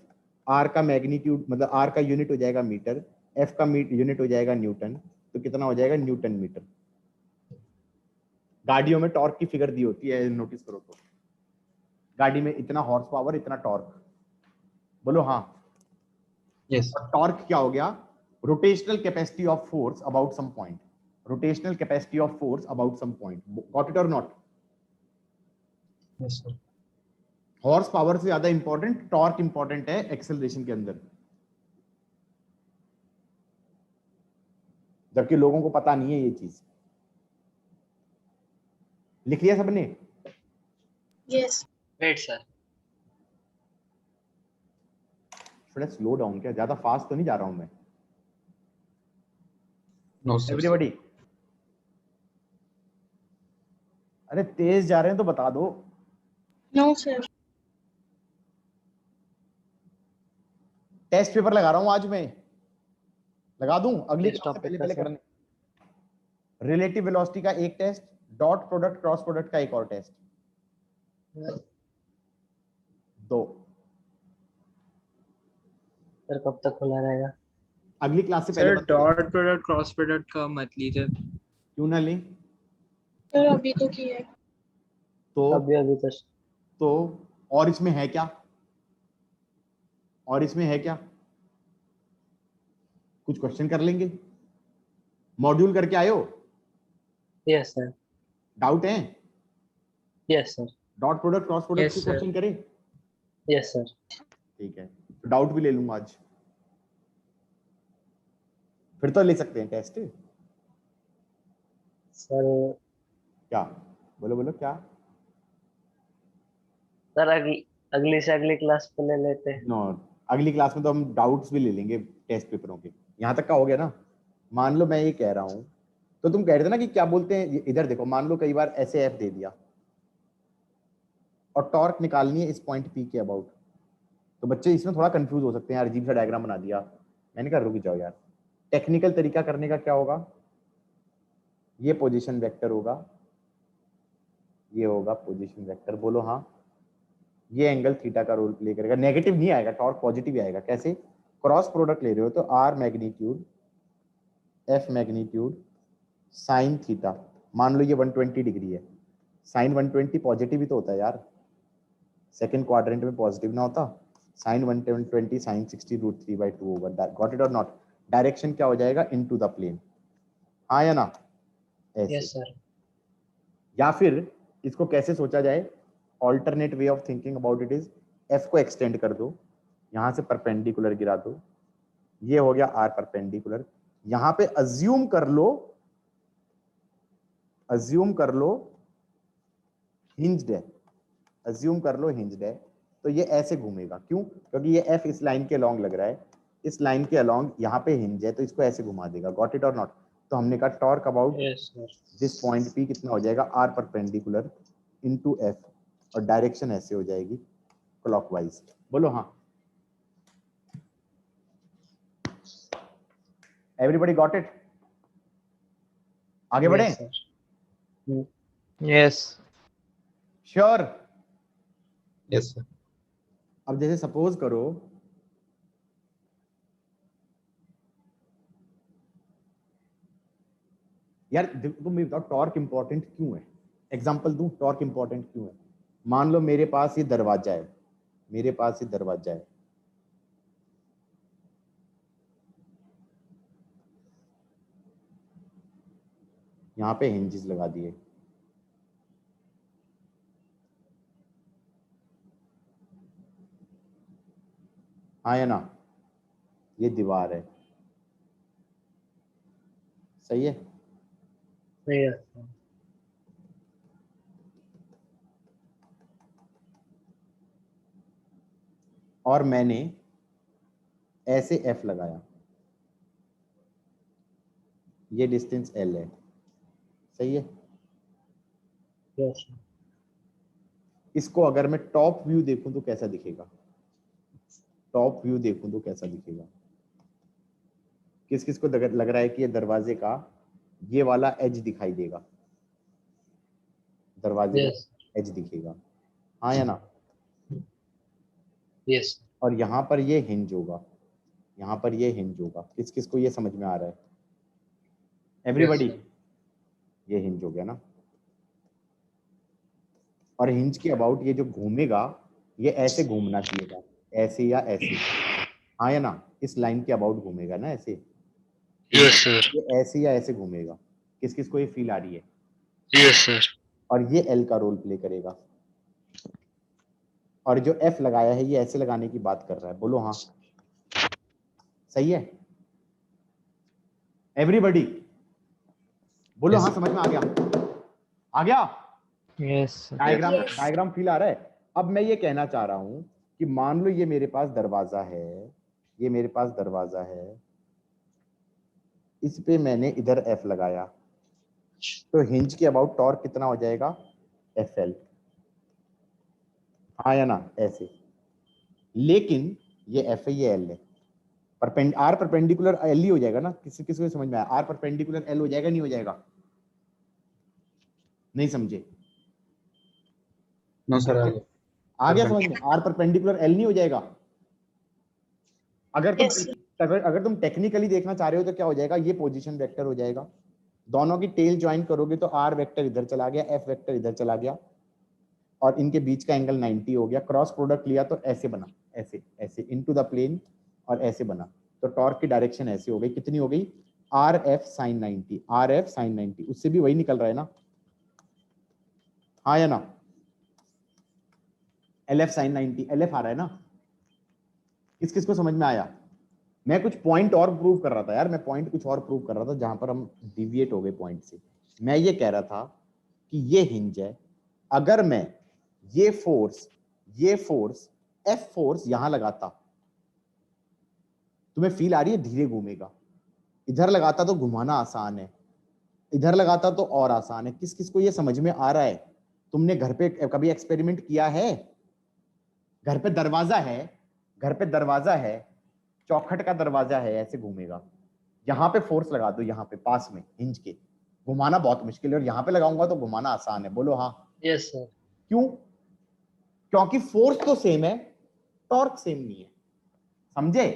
[SPEAKER 2] R का मैग्नीट्यूड मतलब R का यूनिट हो जाएगा मीटर, F का यूनिट हो जाएगा न्यूटन, तो कितना हो जाएगा? Newton metre. गाड़ियों में टॉर्क की फिगर दी होती है, नोटिस करो तो, गाड़ी में इतना हॉर्स पावर, इतना टॉर्क। बोलो हाँ।
[SPEAKER 4] Yes.
[SPEAKER 2] और टॉर्क क्या हो गया? Rotational capacity of force about some point. Rotational capacity of force about some point. Got it और not?
[SPEAKER 4] Yes, sir.
[SPEAKER 2] Horse power से ज्यादा इंपॉर्टेंट टॉर्क इंपॉर्टेंट है एक्सेलरेशन के अंदर, जबकि लोगों को पता नहीं है ये चीज। लिख लिया सबने?
[SPEAKER 6] Yes.
[SPEAKER 5] Wait, sir.
[SPEAKER 2] थोड़ा स्लो डाउन, क्या ज्यादा फास्ट तो नहीं जा रहा हूं मैं?
[SPEAKER 4] No, sir.
[SPEAKER 2] एवरीबॉडी, अरे तेज जा रहे हैं तो बता दो।
[SPEAKER 6] No, sir.
[SPEAKER 2] टेस्ट पेपर लगा रहा हूं आज मैं, लगा दूं अगली
[SPEAKER 1] किस
[SPEAKER 2] क्लास से
[SPEAKER 1] टॉपिक
[SPEAKER 2] पहले
[SPEAKER 1] का
[SPEAKER 2] करने। रिलेटिव वेलोसिटी का एक test, dot product cross product का एक और टेस्ट, 2।
[SPEAKER 1] सर कब तक खुला रहेगा?
[SPEAKER 2] अगली क्लास से पहले
[SPEAKER 7] सर
[SPEAKER 2] बता दो।
[SPEAKER 7] डॉट प्रोडक्ट क्रॉस प्रोडक्ट का मत लीजिए।
[SPEAKER 2] क्यों ना लें?
[SPEAKER 6] Sir, अभी तो किया है।
[SPEAKER 2] तो
[SPEAKER 1] अभी तो
[SPEAKER 2] और इसमें है क्या? और इसमें है क्या? कुछ क्वेश्चन कर लेंगे। मॉड्यूल करके आए हो?
[SPEAKER 1] Yes sir.
[SPEAKER 2] डाउट है?
[SPEAKER 1] Yes sir.
[SPEAKER 2] Dot product cross product
[SPEAKER 7] Yes,
[SPEAKER 2] के
[SPEAKER 7] sir.
[SPEAKER 2] क्वेश्चन करें?
[SPEAKER 1] Yes sir.
[SPEAKER 2] ठीक है, तो डाउट भी ले लूंगा आज, फिर तो ले सकते हैं टेस्ट।
[SPEAKER 1] सर
[SPEAKER 2] क्या? बोलो बोलो क्या?
[SPEAKER 1] सर अगली से अगली क्लास पे ले लेते हैं।
[SPEAKER 2] नो, अगली क्लास में तो हम डाउट्स भी ले लेंगे टेस्ट पेपरों के। यहाँ तक का हो गया ना? मान लो मैं ये कह रहा हूँ, तो तुम कह रहे थे ना कि क्या बोलते हैं, इधर देखो, मान लो कई बार ऐसे एफ दे दिया और टॉर्क निकालनी है इस पॉइंट पी के अबाउट, तो बच्चे इसमें थोड़ा कंफ्यूज हो सकते हैं, यार अजीब सा डायग्राम बना दिया। मैंने कहा रुक जाओ यार, टेक्निकल तरीका करने का क्या होगा, ये पोजीशन वेक्टर होगा, ये होगा पोजीशन वेक्टर। बोलो हाँ। ये एंगल थीटा का रोल प्ले करेगा, नेगेटिव नहीं आएगा, टॉर्क पॉजिटिव ही आएगा। कैसे? क्रॉस प्रोडक्ट ले रहे हो तो R magnitude F magnitude sine theta, मान लो ये 120 डिग्री है, साइन 120 पॉजिटिव ही तो होता है यार, सेकंड क्वाड्रेंट में पॉजिटिव ना होता? Sine 120 sine 60√3/2 over that. Got it और नॉट? डायरेक्शन क्या हो जाएगा? Into the plane. हाँ या ना? ऐसे।
[SPEAKER 1] Yes sir.
[SPEAKER 2] या फिर इसको कैसे सोचा जाए? Alternate way of thinking about it is, F को एक्सटेंड कर दो, यहां से परपेंडिकुलर गिरा दो, ये हो गया आर परपेंडिकुलर। यहां पे अज्यूम कर लो हिंज्ड है, अज्यूम कर लो हिंज्ड है, तो ये ऐसे घूमेगा। क्यों? क्योंकि ये एफ इस लाइन के अलोंग लग रहा है, इस लाइन के अलोंग यहाँ पे हिंज है, तो इसको ऐसे घुमा देगा। गॉट इट और नॉट? तो हमने कहा torque about
[SPEAKER 1] yes sir.
[SPEAKER 2] This point P कितना हो जाएगा? आर परपेंडिकुलर इनटू एफ, और डायरेक्शन ऐसे हो जाएगी क्लॉकवाइज। बोलो हाँ। Everybody got it? आगे बढ़े?
[SPEAKER 1] Yes sir. Yes.
[SPEAKER 2] Sure?
[SPEAKER 4] Yes, sir.
[SPEAKER 2] अब जैसे सपोज करो यार, तुम भी बताओ टॉर्क इंपॉर्टेंट क्यों है? एग्जाम्पल दूं, टॉर्क इंपॉर्टेंट क्यों है? मान लो मेरे पास ये दरवाजा है, मेरे पास ये दरवाजा है, यहाँ पे हिंजेस लगा दिए, हाँ या ना? ये दीवार है, सही है?
[SPEAKER 5] Yes, sir.
[SPEAKER 2] और मैंने ऐसे एफ लगाया, ये डिस्टेंस एल है, सही है?
[SPEAKER 5] Yes, sir.
[SPEAKER 2] इसको अगर मैं टॉप व्यू देखूं तो कैसा दिखेगा? टॉप व्यू देखूं तो कैसा दिखेगा? किस किस को लग रहा है कि ये दरवाजे का ये वाला एज दिखाई देगा? दरवाजे
[SPEAKER 5] Yes,
[SPEAKER 2] का एज दिखेगा, हाँ या ना?
[SPEAKER 5] yes, sir.
[SPEAKER 2] और यहाँ पर ये हिंज होगा, यहाँ पर ये हिंज होगा। किस किस को ये समझ में आ रहा है? एवरीबॉडी?
[SPEAKER 5] Yes, sir.
[SPEAKER 2] ये हिंज हो गया ना? और हिंज के अबाउट ये जो घूमेगा ये ऐसे घूमना चाहिए था, ऐसे या ऐसे, हाँ या ना? इस लाइन के अबाउट घूमेगा ना, ऐसे?
[SPEAKER 5] Yes, sir.
[SPEAKER 2] ये ऐसे या ऐसे घूमेगा। किस किस को ये फील आ रही है?
[SPEAKER 5] Yes, sir.
[SPEAKER 2] और ये एल का रोल प्ले करेगा। और जो एफ लगाया है ये ऐसे लगाने की बात कर रहा है, बोलो हाँ? सही है? एवरीबॉडी बोलो हाँ, समझ में आ गया? आ गया?
[SPEAKER 1] यस
[SPEAKER 2] डायग्राम फील आ रहा है? अब मैं ये कहना चाह रहा हूं कि मान लो ये मेरे पास दरवाजा है, ये मेरे पास दरवाजा है, इस पे मैंने इधर एफ लगाया, तो हिंज के अबाउट टॉर्क कितना हो जाएगा? एफ एल, हाँ या ना? ऐसे। लेकिन ये एफ है, ये एल है, आर परपेंडिकुलर एल ही हो जाएगा ना? किसी किसी को समझ में आया? आर परपेंडिकुलर एल हो जाएगा, नहीं हो जाएगा? नहीं समझे?
[SPEAKER 4] नो सर, आ गया।
[SPEAKER 2] आ गया समझ में? आर परपेंडिकुलर एल नहीं हो जाएगा? अगर तुम
[SPEAKER 6] Yes, sir.
[SPEAKER 2] अगर तुम टेक्निकली देखना चाह रहे हो तो क्या हो जाएगा? ये पोजीशन वेक्टर हो जाएगा, दोनों की टेल ज्वाइन करोगे तो आर वेक्टर इधर चला गया, एफ वेक्टर इधर चला गया, और इनके बीच का एंगल 90 हो गया। क्रॉस प्रोडक्ट लिया तो ऐसे बना, ऐसे ऐसे इनटू द प्लेन, और ऐसे बना, तो टॉर्क की डायरेक्शन ऐसी हो गई। कितनी हो गई? R F sine 90, R F sine 90, उससे भी वही निकल रहा है ना? हाँ या ना? L F sine 90, L F आ रहा है ना? किस किस को समझ में आया? मैं कुछ पॉइंट और प्रूव कर रहा था यार, मैं पॉइंट कुछ और प्रूव कर रहा था जहां पर हम डिविएट हो गए पॉइंट से। मैं ये कह रहा था कि ये हिंज है, अगर मैं ये फोर्स एफ फोर्स यहां लगाता, तुम्हें फील आ रही है? धीरे घूमेगा। इधर लगाता तो घुमाना आसान है, इधर लगाता तो और आसान है। किस किस को ये समझ में आ रहा है? तुमने घर पे कभी एक्सपेरिमेंट किया है? घर पे दरवाजा है, चौखट का दरवाजा है, ऐसे घूमेगा। यहाँ पे फोर्स लगा दो, यहाँ पे पास में हिंज के, घुमाना बहुत मुश्किल है, और यहाँ पे लगाऊंगा तो घुमाना आसान है, बोलो हाँ?
[SPEAKER 5] Yes, sir.
[SPEAKER 2] क्यों? क्योंकि फोर्स तो सेम है, टॉर्क सेम नहीं है, समझे?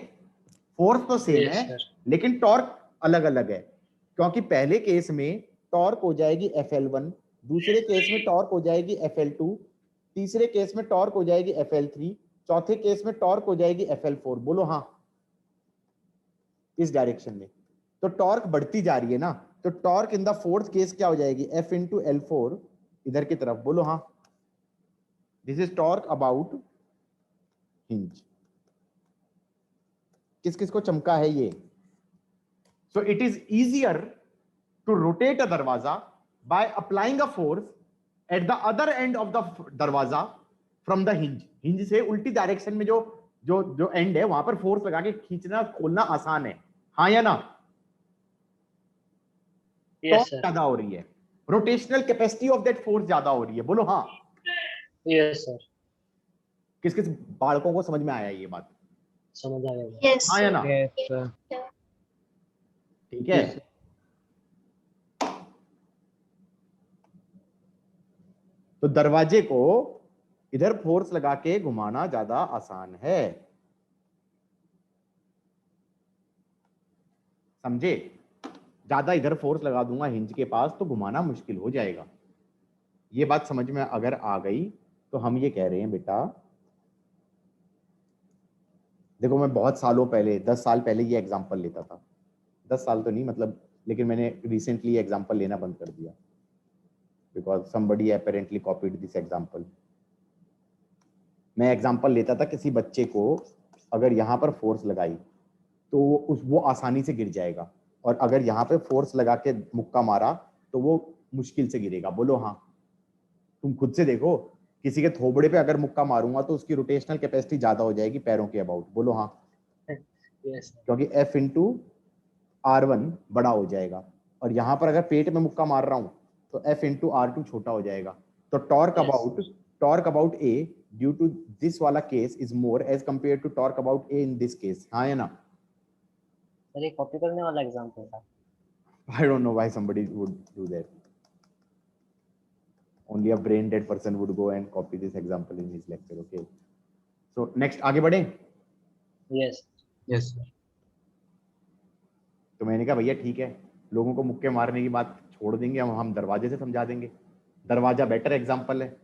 [SPEAKER 2] फोर्स तो सेम
[SPEAKER 5] Yes,
[SPEAKER 2] है
[SPEAKER 5] sir.
[SPEAKER 2] लेकिन टॉर्क अलग अलग है, क्योंकि पहले केस में टॉर्क हो जाएगी FL1, दूसरे केस में टॉर्क हो जाएगी FL2, तीसरे केस में टॉर्क हो जाएगी FL3, चौथे केस में टॉर्क हो जाएगी FL4, बोलो हाँ? इस डायरेक्शन में तो टॉर्क बढ़ती जा रही है ना, तो torque in the fourth case क्या हो जाएगी? F इंटू L4 इधर की तरफ, बोलो हाँ? This is torque about hinge. किस किस को चमका है ये? So it is easier to rotate a दरवाजा by applying a force at the other end of the दरवाजा फ्रॉम द हिंज। हिंज से उल्टी डायरेक्शन में जो जो जो एंड है वहां पर फोर्स लगा के खींचना खोलना आसान है, हाँ या ना?
[SPEAKER 5] Yes, sir.
[SPEAKER 2] ज्यादा हो रही है, rotational capacity of that force ज्यादा हो रही है, बोलो हाँ?
[SPEAKER 5] Yes, sir.
[SPEAKER 2] किस किस बालकों को समझ में आया ये बात?
[SPEAKER 5] समझ आ गया.
[SPEAKER 6] Yes,
[SPEAKER 2] हाँ या
[SPEAKER 6] sir.
[SPEAKER 2] ना?
[SPEAKER 1] यस
[SPEAKER 2] ठीक है। तो दरवाजे को इधर फोर्स लगा के घुमाना ज्यादा आसान है, समझे? ज्यादा इधर फोर्स लगा दूंगा हिंज के पास तो घुमाना मुश्किल हो जाएगा। ये बात समझ में अगर आ गई तो हम ये कह रहे हैं बेटा, देखो मैं बहुत सालों पहले 10 साल पहले ये एग्जांपल लेता था, 10 साल तो नहीं मतलब, लेकिन मैंने रिसेंटली एग्जांपल लेना बंद कर दिया because somebody apparently copied this example. मैं एग्जांपल लेता था किसी बच्चे को अगर यहाँ पर फोर्स लगाई तो वो आसानी से गिर जाएगा, और अगर यहाँ पे फोर्स लगा के मुक्का मारा तो वो मुश्किल से गिरेगा। बोलो हाँ। तुम खुद से देखो, किसी के थोबड़े पे अगर मुक्का मारूंगा तो उसकी रोटेशनल कैपेसिटी ज्यादा हो जाएगी पैरों के अबाउट। बोलो हाँ,
[SPEAKER 5] Yes, sir.
[SPEAKER 2] क्योंकि F इंटू R1 बड़ा हो जाएगा, और यहाँ पर अगर पेट में मुक्का मार रहा हूँ तो F इंटू R2 छोटा हो जाएगा। तो torque about A due to this वाला case is more as compare to torque about A in this case. हाँ या ना?
[SPEAKER 5] सर ये कॉपी करने वाला एग्जांपल था।
[SPEAKER 2] I don't know why somebody would do that. Only a brain dead person would go and copy this example in his lecture. Okay. So next आगे बढ़े।
[SPEAKER 5] Yes.
[SPEAKER 4] Yes, sir.
[SPEAKER 2] तो मैंने कहा भैया ठीक है, लोगों को मुक्के मारने की बात छोड़ देंगे, हम दरवाजे से समझा देंगे। दरवाजा बेटर एग्जांपल है,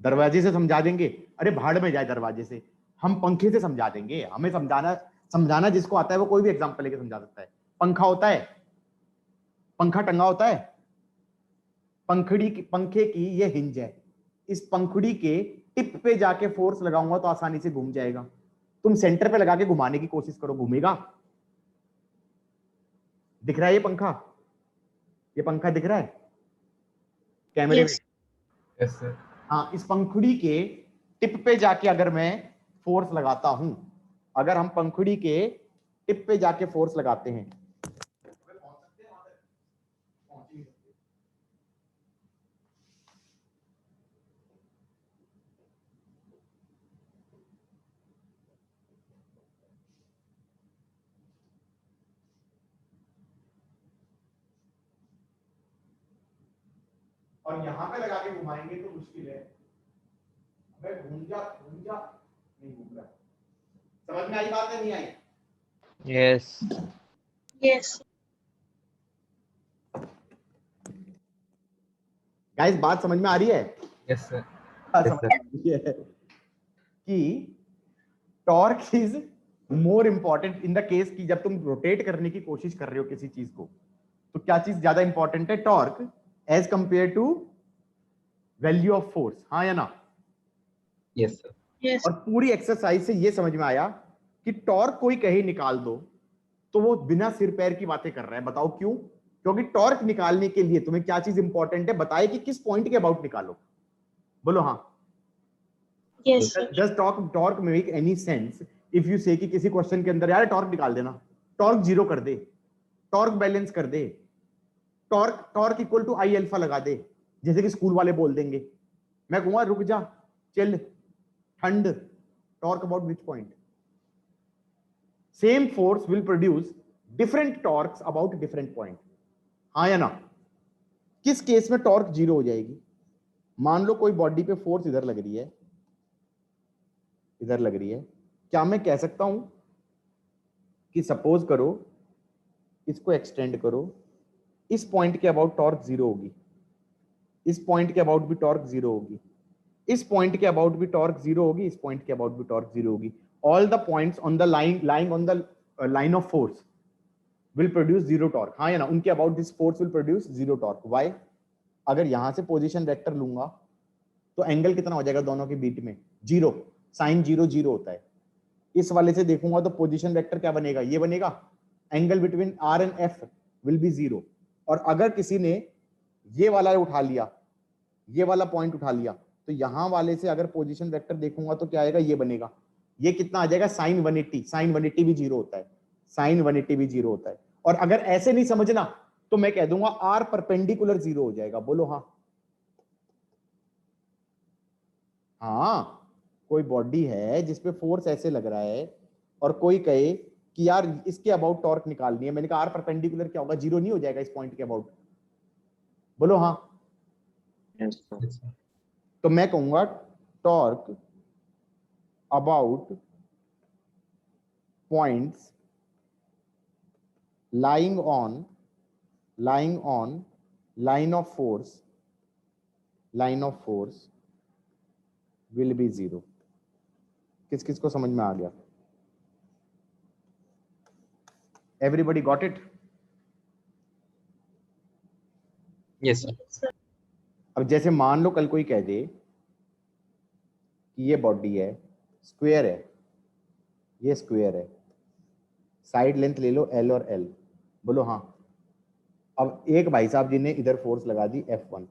[SPEAKER 2] दरवाजे से समझा देंगे। अरे भाड़ में जाए दरवाजे से, हम पंखे से समझा देंगे। हमें समझाना जिसको आता है वो कोई भी एग्जांपल लेके समझा सकता है। पंखा होता है, पंखा टंगा होता है, पंखे की ये हिंज है, इस पंखुड़ी के टिप पे जाके फोर्स लगाऊंगा तो आसानी से घूम जाएगा। तुम सेंटर पे लगा के घुमाने की कोशिश करो, घूमेगा? दिख रहा है ये पंखा? ये पंखा दिख रहा है कैमरे
[SPEAKER 6] Yes.
[SPEAKER 2] में?
[SPEAKER 4] Yes, sir.
[SPEAKER 2] हाँ, इस पंखुड़ी के टिप पे जाके अगर मैं फोर्स लगाता हूं, अगर हम पंखुड़ी के टिप पे जाके फोर्स लगाते हैं, और यहां पे लगा के घुमाएंगे तो मुश्किल है। अबे घूम जा, नहीं घूम रहा। समझ में आई बात है, नहीं आई?
[SPEAKER 1] Yes.
[SPEAKER 6] Yes.
[SPEAKER 2] गाइस बात समझ में आ रही है?
[SPEAKER 4] Yes, sir.
[SPEAKER 2] बात
[SPEAKER 4] Yes,
[SPEAKER 2] समझ में आ रही है कि torque is more important in the case कि जब तुम रोटेट करने की कोशिश कर रहे हो किसी चीज को, तो क्या चीज ज्यादा इंपॉर्टेंट है? Torque as compare to value of force. हाँ या ना?
[SPEAKER 4] Yes, sir.
[SPEAKER 6] Yes.
[SPEAKER 2] और पूरी एक्सरसाइज से ये समझ में आया कि टॉर्क कोई कहे निकाल दो तो वो बिना सिर पैर की बातें कर रहा है। बताओ क्यों? क्योंकि टॉर्क निकालने के लिए तुम्हें क्या चीज इंपॉर्टेंट है, बताए कि किस पॉइंट के अबाउट निकालो। बोलो हाँ।
[SPEAKER 6] Yes, sir.
[SPEAKER 2] Does torque make any sense if you से कि किसी क्वेश्चन के अंदर यार टॉर्क निकाल देना, टॉर्क जीरो कर दे, टॉर्क बैलेंस कर दे, torque equal to I alpha लगा दे, जैसे कि स्कूल वाले बोल देंगे। मैं कहूंगा रुक जा, चिल, ठंड, torque about which point? Same force will produce different torques about different point. हाँ या ना? किस केस में टॉर्क जीरो हो जाएगी? मान लो कोई बॉडी पे फोर्स इधर लग रही है, इधर लग रही है, क्या मैं कह सकता हूं कि सपोज करो इसको एक्सटेंड करो, इस पॉइंट के अबाउट टॉर्क जीरो होगी, इस पॉइंट के अबाउट भी टॉर्क जीरो होगी, इस पॉइंट के अबाउट भी टॉर्क जीरो होगी, इस पॉइंट के अबाउट भी टॉर्क जीरो होगी। All the points on the line on the line of force will produce zero torque। हाँ या ना? उनके about this force will produce zero torque। why? अगर यहां से पोजीशन वेक्टर लूंगा तो एंगल कितना हो जाएगा दोनों के बीच में? जीरो। साइन जीरो जीरो होता है। इस वाले से देखूंगा तो पोजीशन वेक्टर क्या बनेगा? ये बनेगा, angle between R and F will be zero. और अगर किसी ने ये वाला उठा लिया, ये वाला पॉइंट उठा लिया, तो यहां वाले से अगर पोजीशन वेक्टर देखूंगा तो क्या आएगा? ये बनेगा। ये कितना आ जाएगा? साइन 180। साइन 180 भी जीरो होता है, साइन 180 भी जीरो होता है। और अगर ऐसे नहीं समझना तो मैं कह दूंगा आर परपेंडिकुलर जीरो हो जाएगा। बोलो हाँ। हाँ, कोई बॉडी है जिसपे फोर्स ऐसे लग रहा है और कोई कहे कि यार इसके अबाउट टॉर्क निकालनी है, मैंने कहा आर परपेंडिकुलर क्या होगा? जीरो नहीं हो जाएगा इस पॉइंट के अबाउट? बोलो हाँ।
[SPEAKER 4] Yes, sir.
[SPEAKER 2] तो मैं कहूंगा torque about points lying on line of force line of force will be 0। किस किस को समझ में आ गया? Everybody got it?
[SPEAKER 4] Yes, sir.
[SPEAKER 6] Sir.
[SPEAKER 2] अब जैसे मान लो कल कोई कह दे कि ये बॉडी है, स्क्वायर है, ये स्क्वायर है, साइड लेंथ ले लो L और L, बोलो हाँ। अब एक भाई साहब जी ने इधर फोर्स लगा दी F1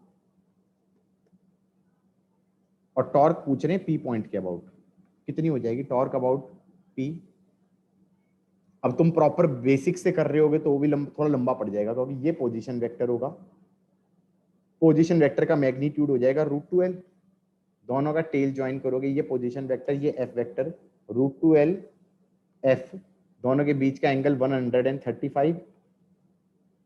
[SPEAKER 2] और टॉर्क पूछ रहे हैं P पॉइंट के अबाउट, कितनी हो जाएगी टॉर्क अबाउट P? अब तुम प्रॉपर बेसिक से कर रहे होगे तो वो भी थोड़ा लंबा पड़ जाएगा, क्योंकि ये पोजीशन वेक्टर होगा, पोजीशन वेक्टर का मैग्नीट्यूड हो जाएगा √2L, दोनों का टेल ज्वाइन करोगे, ये पोजीशन वेक्टर, ये F वेक्टर, √2L F, दोनों के बीच का एंगल 135।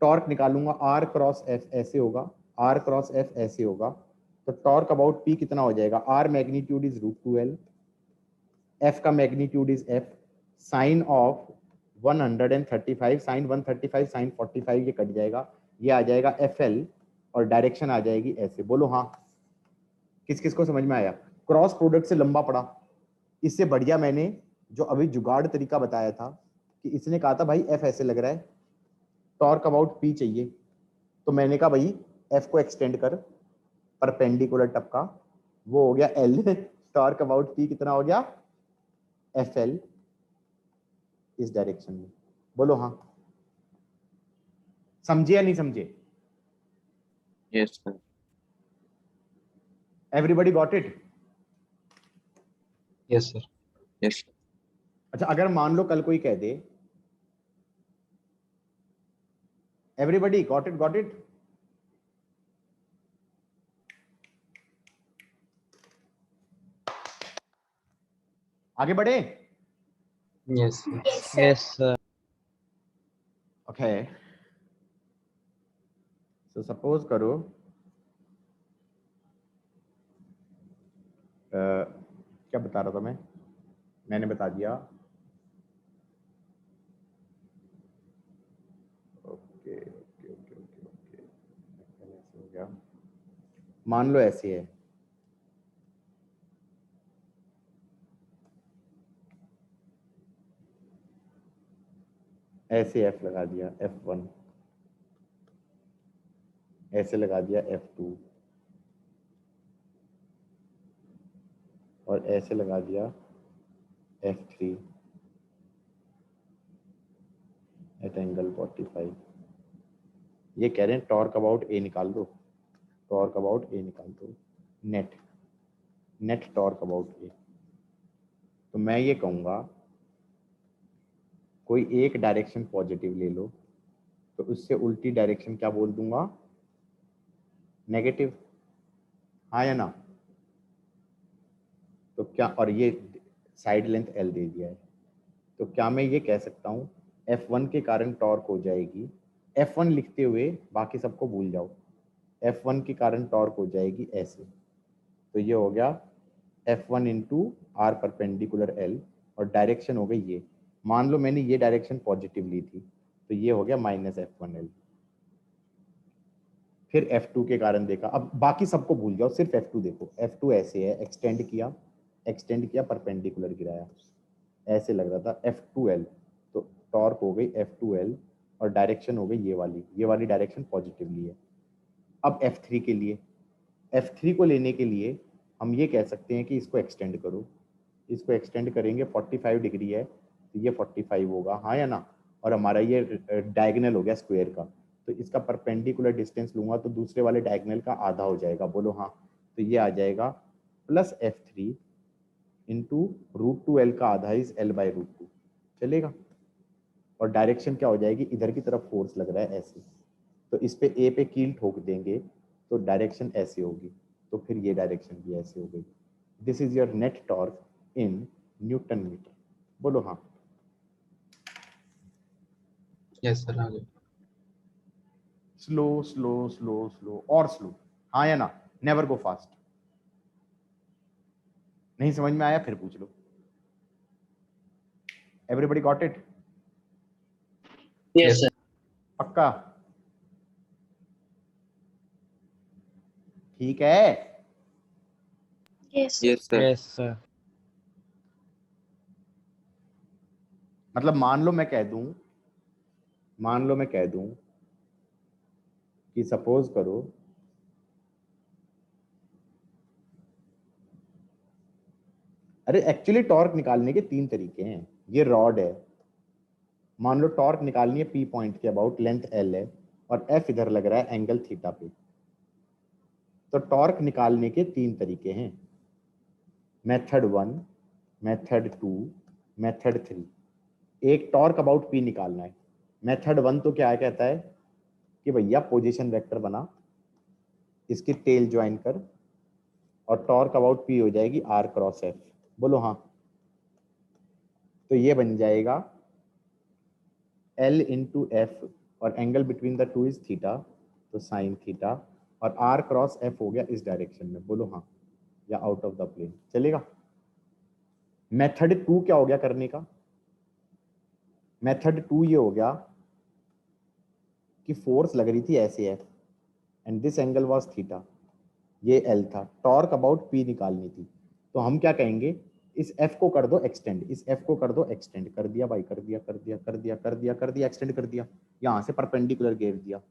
[SPEAKER 2] टॉर्क निकालूंगा R क्रॉस F ऐसे होगा, R क्रॉस F ऐसे होगा, तो टॉर्क अबाउट P कितना हो जाएगा? R magnitude is √2L, F का magnitude is F, sine of 135, sine 135, sine 45 ये कट जाएगा, ये आ जाएगा FL और डायरेक्शन आ जाएगी ऐसे। बोलो हाँ। किस किस को समझ में आया? क्रॉस प्रोडक्ट से लंबा पड़ा, इससे बढ़िया मैंने जो अभी जुगाड़ तरीका बताया था कि इसने कहा था भाई F ऐसे लग रहा है, टॉर्क अबाउट P चाहिए, तो मैंने कहा भाई F को एक्सटेंड कर परपेंडिकुलर टपका, वो हो गया L, टॉर्क अबाउट P कितना हो गया? FL इस डायरेक्शन में। बोलो हाँ। समझे या नहीं समझे?
[SPEAKER 4] Yes, sir.
[SPEAKER 2] Everybody got it?
[SPEAKER 4] Yes, sir. Yes, sir.
[SPEAKER 2] अच्छा, अगर मान लो कल कोई कह दे everybody got it, got it? आगे बढ़े?
[SPEAKER 4] Yes, sir.
[SPEAKER 6] Yes, sir.
[SPEAKER 1] Yes, sir.
[SPEAKER 2] Okay, so suppose करो क्या बता रहा था मैंने बता दिया। Okay okay okay okay okay, ऐसे हो गया। मान लो ऐसे है, ऐसे F लगा दिया F1, ऐसे लगा दिया F2 और ऐसे लगा दिया F3 एट एंगल 45। ये कह रहे हैं टॉर्क अबाउट A निकाल दो, टॉर्क अबाउट A निकाल दो, नेट टॉर्क अबाउट A। तो मैं ये कहूँगा कोई एक डायरेक्शन पॉजिटिव ले लो, तो उससे उल्टी डायरेक्शन क्या बोल दूंगा? नेगेटिव, हाँ या ना? तो क्या, और ये साइड लेंथ L दे दिया है, तो क्या मैं ये कह सकता हूँ F1 के कारण टॉर्क हो जाएगी, F1 लिखते हुए बाकी सबको भूल जाओ, F1 के कारण टॉर्क हो जाएगी ऐसे, तो ये हो गया F1 into R perpendicular L और डायरेक्शन हो गई ये। मान लो मैंने ये डायरेक्शन पॉजिटिव ली थी, तो ये हो गया -F1L। फिर F2 के कारण देखा, अब बाकी सबको भूल जाओ, सिर्फ F2 देखो, F2 ऐसे है, एक्सटेंड किया परपेंडिकुलर गिराया, ऐसे लग रहा था F2L, तो टॉर्क हो गई F2L और डायरेक्शन हो गई ये वाली डायरेक्शन पॉजिटिव ली है। अब F3 के लिए, F3 को लेने के लिए हम ये कह सकते हैं कि इसको एक्सटेंड करो, इसको एक्सटेंड करेंगे 45 डिग्री है तो ये 45 होगा, हाँ या ना? और हमारा ये डायगोनल हो गया स्क्वायर का, तो इसका परपेंडिकुलर डिस्टेंस लूंगा तो दूसरे वाले डायगोनल का आधा हो जाएगा। बोलो हाँ। तो ये आ जाएगा प्लस F3 इंटू √2L का आधा इज L/√2, चलेगा? और डायरेक्शन क्या हो जाएगी? इधर की तरफ फोर्स लग रहा है ऐसे, तो इस पे A पे कील ठोक देंगे तो डायरेक्शन ऐसे होगी, तो फिर ये डायरेक्शन भी ऐसे हो गई। This is your net torque in newton metre. बोलो हाँ।
[SPEAKER 4] Yes, sir. आगे।
[SPEAKER 2] स्लो स्लो स्लो स्लो और स्लो, हाँ या ना? Never go fast. नहीं समझ में आया फिर पूछ लो। Everybody got it?
[SPEAKER 5] Yes, sir.
[SPEAKER 2] पक्का? ठीक है।
[SPEAKER 6] Yes.
[SPEAKER 4] Yes, sir.
[SPEAKER 1] Yes, sir.
[SPEAKER 2] मतलब मान लो मैं कह दूं कि सपोज करो अरे एक्चुअली टॉर्क निकालने के 3 तरीके हैं। ये रॉड है, मान लो टॉर्क निकालनी है पी पॉइंट के अबाउट, लेंथ एल है और एफ इधर लग रहा है एंगल थीटा पे। तो टॉर्क निकालने के 3 तरीके हैं, मेथड 1, मेथड 2, मेथड 3। एक टॉर्क अबाउट पी निकालना है। मेथड 1 तो क्या कहता है कि भैया पोजीशन वेक्टर बना, इसकी टेल ज्वाइन कर और टॉर्क अबाउट पी हो जाएगी आर क्रॉस एफ। बोलो हाँ। तो ये बन जाएगा L इंटू एफ और angle between the two is theta, तो साइन थीटा, और R क्रॉस एफ हो गया इस डायरेक्शन में। बोलो हाँ, या आउट ऑफ द प्लेन चलेगा। मेथड 2 क्या हो गया करने का? मेथड 2 ये हो गया कि फोर्स लग रही थी ऐसे F and this angle was theta, ये L था, टॉर्क अबाउट P निकालनी थी। तो हम क्या कहेंगे, इस F को कर दो एक्सटेंड, इस F को कर दो एक्सटेंड। कर दिया भाई, कर दिया एक्सटेंड कर दिया, यहाँ से परपेंडिकुलर घेर दिया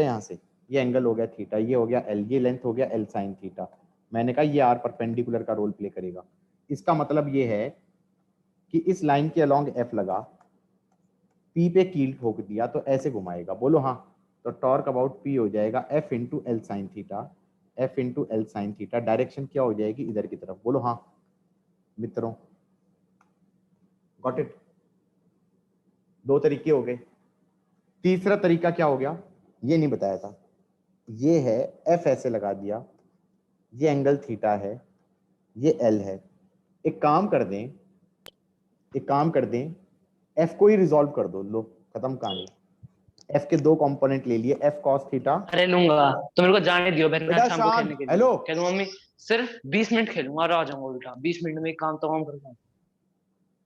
[SPEAKER 2] यहाँ से। ये एंगल हो गया थीटा, ये हो गया L, ये लेंथ हो गया L साइन थीटा। मैंने कहा ये R परपेंडिकुलर का रोल प्ले करेगा। इसका मतलब ये है कि इस लाइन के अलोंग F लगा, P पे कील ठोक दिया तो ऐसे घुमाएगा। बोलो हाँ। तो टॉर्क अबाउट P हो जाएगा F into L sine theta, F into L sine theta. Direction क्या हो जाएगी, इधर की तरफ। बोलो हाँ मित्रों, गॉट इट। 2 तरीके हो गए। तीसरा तरीका क्या हो गया, ये नहीं बताया था। ये है F ऐसे लगा दिया, ये एंगल थीटा है, ये L है। एक काम कर दें, F को ही रिजॉल्व कर दो, लो खत्म कहानी। F के 2 कंपोनेंट ले लिए, F cos थीटा।
[SPEAKER 1] अरे लूंगा तो मेरे को जाने दियो, मैं
[SPEAKER 2] बेटा
[SPEAKER 1] शाम को
[SPEAKER 2] शांत,
[SPEAKER 1] खेलने के लिए
[SPEAKER 2] हेलो।
[SPEAKER 1] कह दूं मम्मी सिर्फ 20 मिनट खेलूंगा और आ जाऊंगा उल्टा। 20 मिनट में एक काम तमाम करके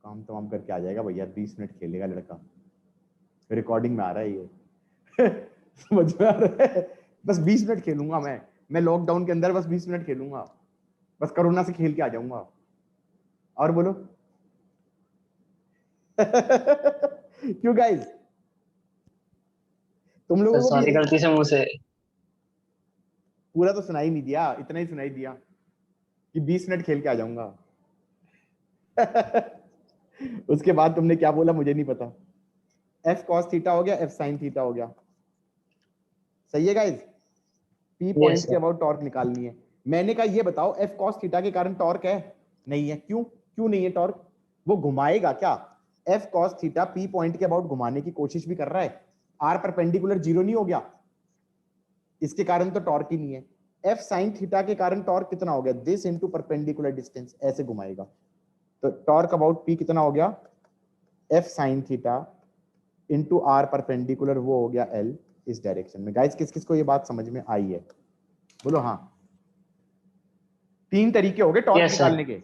[SPEAKER 2] काम तमाम करके आ जाएगा भैया, 20 मिनट खेलेगा लड़का, रिकॉर्डिंग में आ रहा है ये। समझ में आ रहा है? बस 20 मिनट खेलूंगा मैं लॉकडाउन के अंदर बस 20 मिनट खेलूंगा, बस कोरोना से खेल के आ जाऊंगा। और बोलो। क्यों गाइस, तुम लोगों को
[SPEAKER 1] सॉरी
[SPEAKER 2] भी
[SPEAKER 1] गलती से मुंह से।
[SPEAKER 2] पूरा तो सुनाई नहीं दिया, इतना ही सुनाई दिया कि 20 मिनट खेल के आ जाऊंगा। उसके बाद तुमने क्या बोला मुझे नहीं पता। F cos थीटा हो गया, F sin थीटा हो गया। सही है गाइस? P पॉइंट के अबाउट टॉर्क निकालनी है। मैंने कहा ये बताओ F cos थीटा के कारण टॉर्क है? नहीं है। क्यों नहीं है टॉर्क? वो घुमाएगा क्या? F cos theta P point के अबाउट घुमाने की कोशिश भी कर रहा है। R परपेंडिकुलर 0 नहीं हो गया, इसके कारण तो टॉर्क ही नहीं है। F sin थीटा के कारण टॉर्क कितना हो गया? दिस इनटू परपेंडिकुलर डिस्टेंस, ऐसे घुमाएगा। तो टॉर्क अबाउट P कितना हो गया? F sin theta into R perpendicular, वो हो गया L इस डायरेक्शन में। गाइस किस किस को ये बात समझ में आई है? बोलो हाँ। 3 तरीके हो गए टॉर्क निकालने के।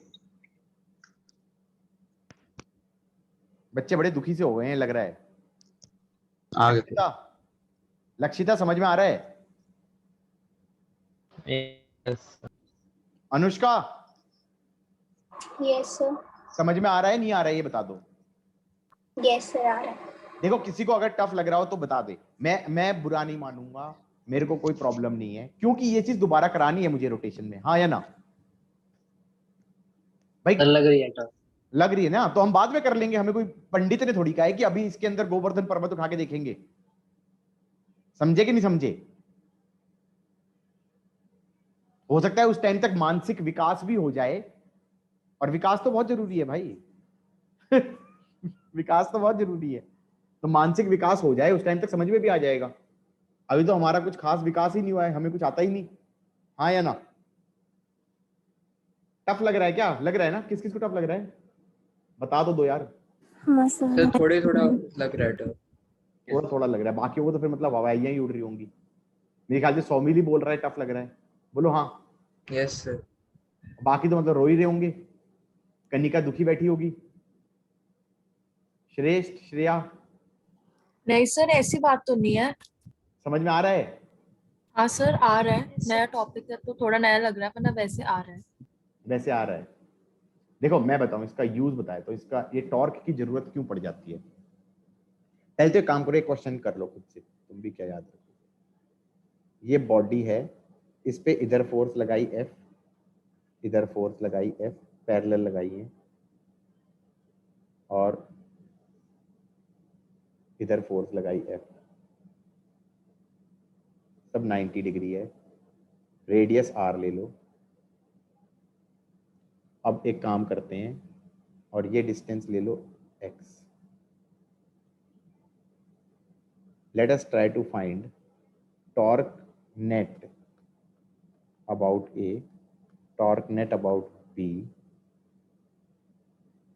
[SPEAKER 2] बच्चे बड़े दुखी से हो गए हैं लग रहा है।
[SPEAKER 4] आगे
[SPEAKER 2] लक्षिता समझ में आ रहा है?
[SPEAKER 1] Yes.
[SPEAKER 2] Anushka
[SPEAKER 6] Yes, sir.
[SPEAKER 2] समझ में आ रहा है नहीं आ रहा है ये बता दो।
[SPEAKER 6] Yes, sir. आ रहा है।
[SPEAKER 2] देखो किसी को अगर टफ लग रहा हो तो बता दे, मैं बुरा नहीं मानूंगा, मेरे को कोई प्रॉब्लम नहीं है, क्योंकि ये चीज दोबारा करानी है मुझे रोटेशन में। हाँ या ना भाई?
[SPEAKER 1] लग रही है तो
[SPEAKER 2] लग रही है ना, तो हम बाद में कर लेंगे। हमें कोई पंडित ने थोड़ी कहा है कि अभी इसके अंदर गोवर्धन पर्वत उठा के देखेंगे। समझे कि नहीं समझे? हो सकता है उस टाइम तक मानसिक विकास भी हो जाए, और विकास तो बहुत जरूरी है भाई। विकास तो बहुत जरूरी है, तो मानसिक विकास हो जाए, उस टाइम तक समझ में भी आ जाएगा। अभी तो हमारा कुछ खास विकास ही नहीं हुआ है, हमें कुछ आता ही नहीं। हाँ या ना? टफ लग रहा है क्या? लग रहा है ना? किस किस को टफ लग रहा है बता दो यार।
[SPEAKER 6] हाँ सर।
[SPEAKER 7] सर थोड़े थोड़ा लग रहा है तो
[SPEAKER 2] थोड़ा थोड़ा लग रहा है, बाकी वो तो फिर मतलब हवाइयां ही उड़ रही होंगी। मेरे ख्याल से सौमिल ही बोल रहा है टफ लग रहा है। बोलो हाँ।
[SPEAKER 7] Yes sir.
[SPEAKER 2] बाकी तो मतलब रो ही रहे होंगे। कनिका दुखी बैठी होगी, श्रेष्ठ, श्रेया।
[SPEAKER 8] नहीं सर, ऐसी बात तो नहीं है।
[SPEAKER 2] समझ में आ रहा है?
[SPEAKER 8] हाँ सर, आ रहा है। नया टॉपिक है तो थोड़ा नया लग रहा है, वरना वैसे आ रहा है।
[SPEAKER 2] वैसे आ रहा है। देखो मैं बताऊं इसका यूज बताया तो इसका ये टॉर्क की जरूरत क्यों पड़ जाती है। पहले तो एक काम करो, एक क्वेश्चन कर लो खुद से, तुम भी क्या याद रखोगे। ये बॉडी है, इस पे इधर फोर्स लगाई F, इधर फोर्स लगाई F, पैरेलल लगाई है, और इधर फोर्स लगाई F, सब 90 डिग्री है, रेडियस R ले लो। अब एक काम करते हैं, और ये डिस्टेंस ले लो x। Let us try to find torque net about A, torque net about B,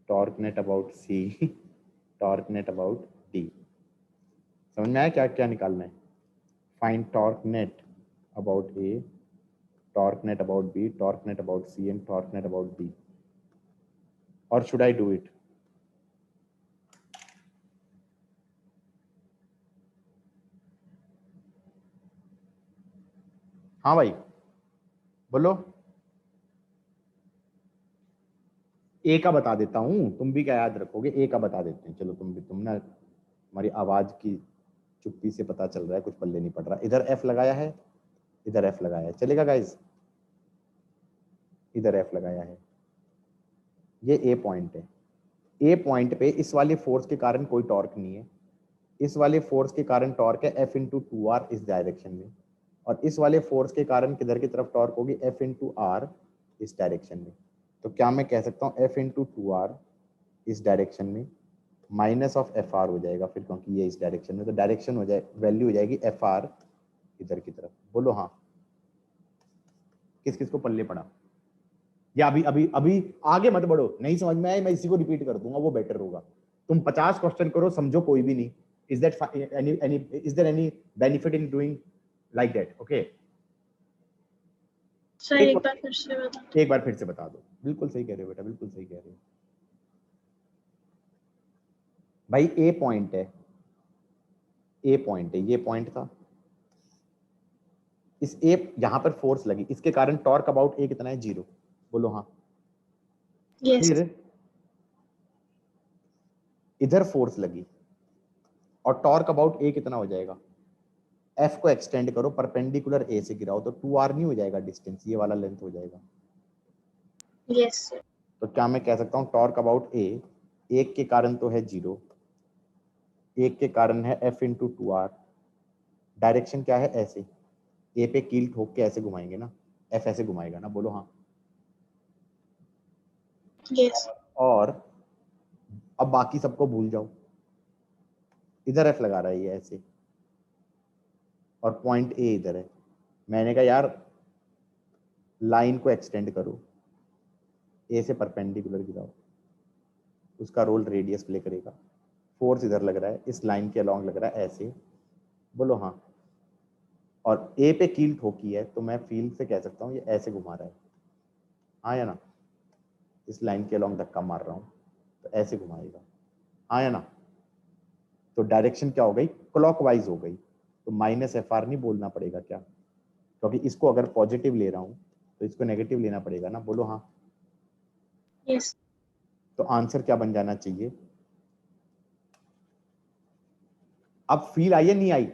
[SPEAKER 2] torque net about C, torque net about D। समझ में आया क्या क्या निकालना है। Find torque net about A, torque net about B, torque net about C, and torque net about D. Or should I do it? हाँ भाई बोलो। ए का बता देता हूं, तुम भी क्या याद रखोगे। ए का बता देते हैं, चलो तुम ना, हमारी आवाज की चुप्पी से पता चल रहा है कुछ पल्ले नहीं पड़ रहा। इधर एफ लगाया है, इधर एफ लगाया है, चलेगा गाइज। इधर एफ लगाया है, ये ए पॉइंट है। ए पॉइंट पे इस वाले फोर्स के कारण कोई टॉर्क नहीं है, इस वाले फोर्स के कारण टॉर्क है F इंटू 2R इस डायरेक्शन में, और इस वाले फोर्स के कारण किधर की तरफ टॉर्क होगी F इंटू R इस डायरेक्शन में। तो क्या मैं कह सकता हूँ F इंटू 2R इस डायरेक्शन में माइनस ऑफ FR हो जाएगा फिर, क्योंकि ये इस डायरेक्शन में, तो डायरेक्शन हो जाए, वैल्यू हो जाएगी FR इधर की तरफ। बोलो हाँ, किस किस को पल्ले पड़ा। या अभी अभी अभी आगे मत बढ़ो, नहीं समझ में आए मैं इसी को रिपीट कर दूंगा, वो बेटर होगा। तुम 50 क्वेश्चन करो, समझो कोई भी नहीं। is there any benefit in doing like that? Okay,
[SPEAKER 6] sir एक बार फिर से बता दो।
[SPEAKER 2] एक बार फिर से बता दो। बिल्कुल सही कह रहे हो बेटा, बिल्कुल सही कह रहे हो भाई। ए पॉइंट है, ए पॉइंट है, ये पॉइंट था। इस ए यहां पर फोर्स लगी, इसके कारण टॉर्क अबाउट ए कितना है 0। बोलो हाँ।
[SPEAKER 6] यस।
[SPEAKER 2] फिर इधर फोर्स लगी और टॉर्क अबाउट ए कितना हो जाएगा। एफ को एक्सटेंड करो, परपेंडिकुलर ए से गिराओ, तो 2R नहीं हो जाएगा डिस्टेंस, ये वाला लेंथ हो जाएगा।
[SPEAKER 6] Yes sir.
[SPEAKER 2] तो क्या मैं कह सकता हूँ टॉर्क अबाउट ए, एक के कारण तो है 0, एक के कारण है F इंटू 2R। डायरेक्शन क्या है, ऐसे ए पे कील ठोक के ऐसे घुमाएंगे ना, F ऐसे घुमाएगा ना। बोलो हाँ।
[SPEAKER 6] यस।
[SPEAKER 2] और अब बाकी सबको भूल जाओ, इधर F लगा रहा है ये ऐसे, और पॉइंट ए इधर है। मैंने कहा यार लाइन को एक्सटेंड करो, ए से परपेंडिकुलर गिराओ, उसका रोल रेडियस प्ले करेगा। फोर्स इधर लग रहा है, इस लाइन के अलोंग लग रहा है ऐसे। बोलो हाँ। और ए पे कील ठोकी है, तो मैं फील से कह सकता हूँ ये ऐसे घुमा रहा है, हाँ या ना। इस लाइन के अलोंग धक्का मार रहा हूँ तो ऐसे घुमाएगा, हाँ या ना। तो डायरेक्शन क्या हो गई, क्लॉकवाइज हो गई। तो माइनस FR नहीं बोलना पड़ेगा क्या, क्योंकि इसको अगर पॉजिटिव ले रहा हूँ तो इसको नेगेटिव लेना पड़ेगा ना। बोलो हाँ।
[SPEAKER 6] यस।
[SPEAKER 2] तो आंसर क्या बन जाना चाहिए। अब फील आई या नहीं आई।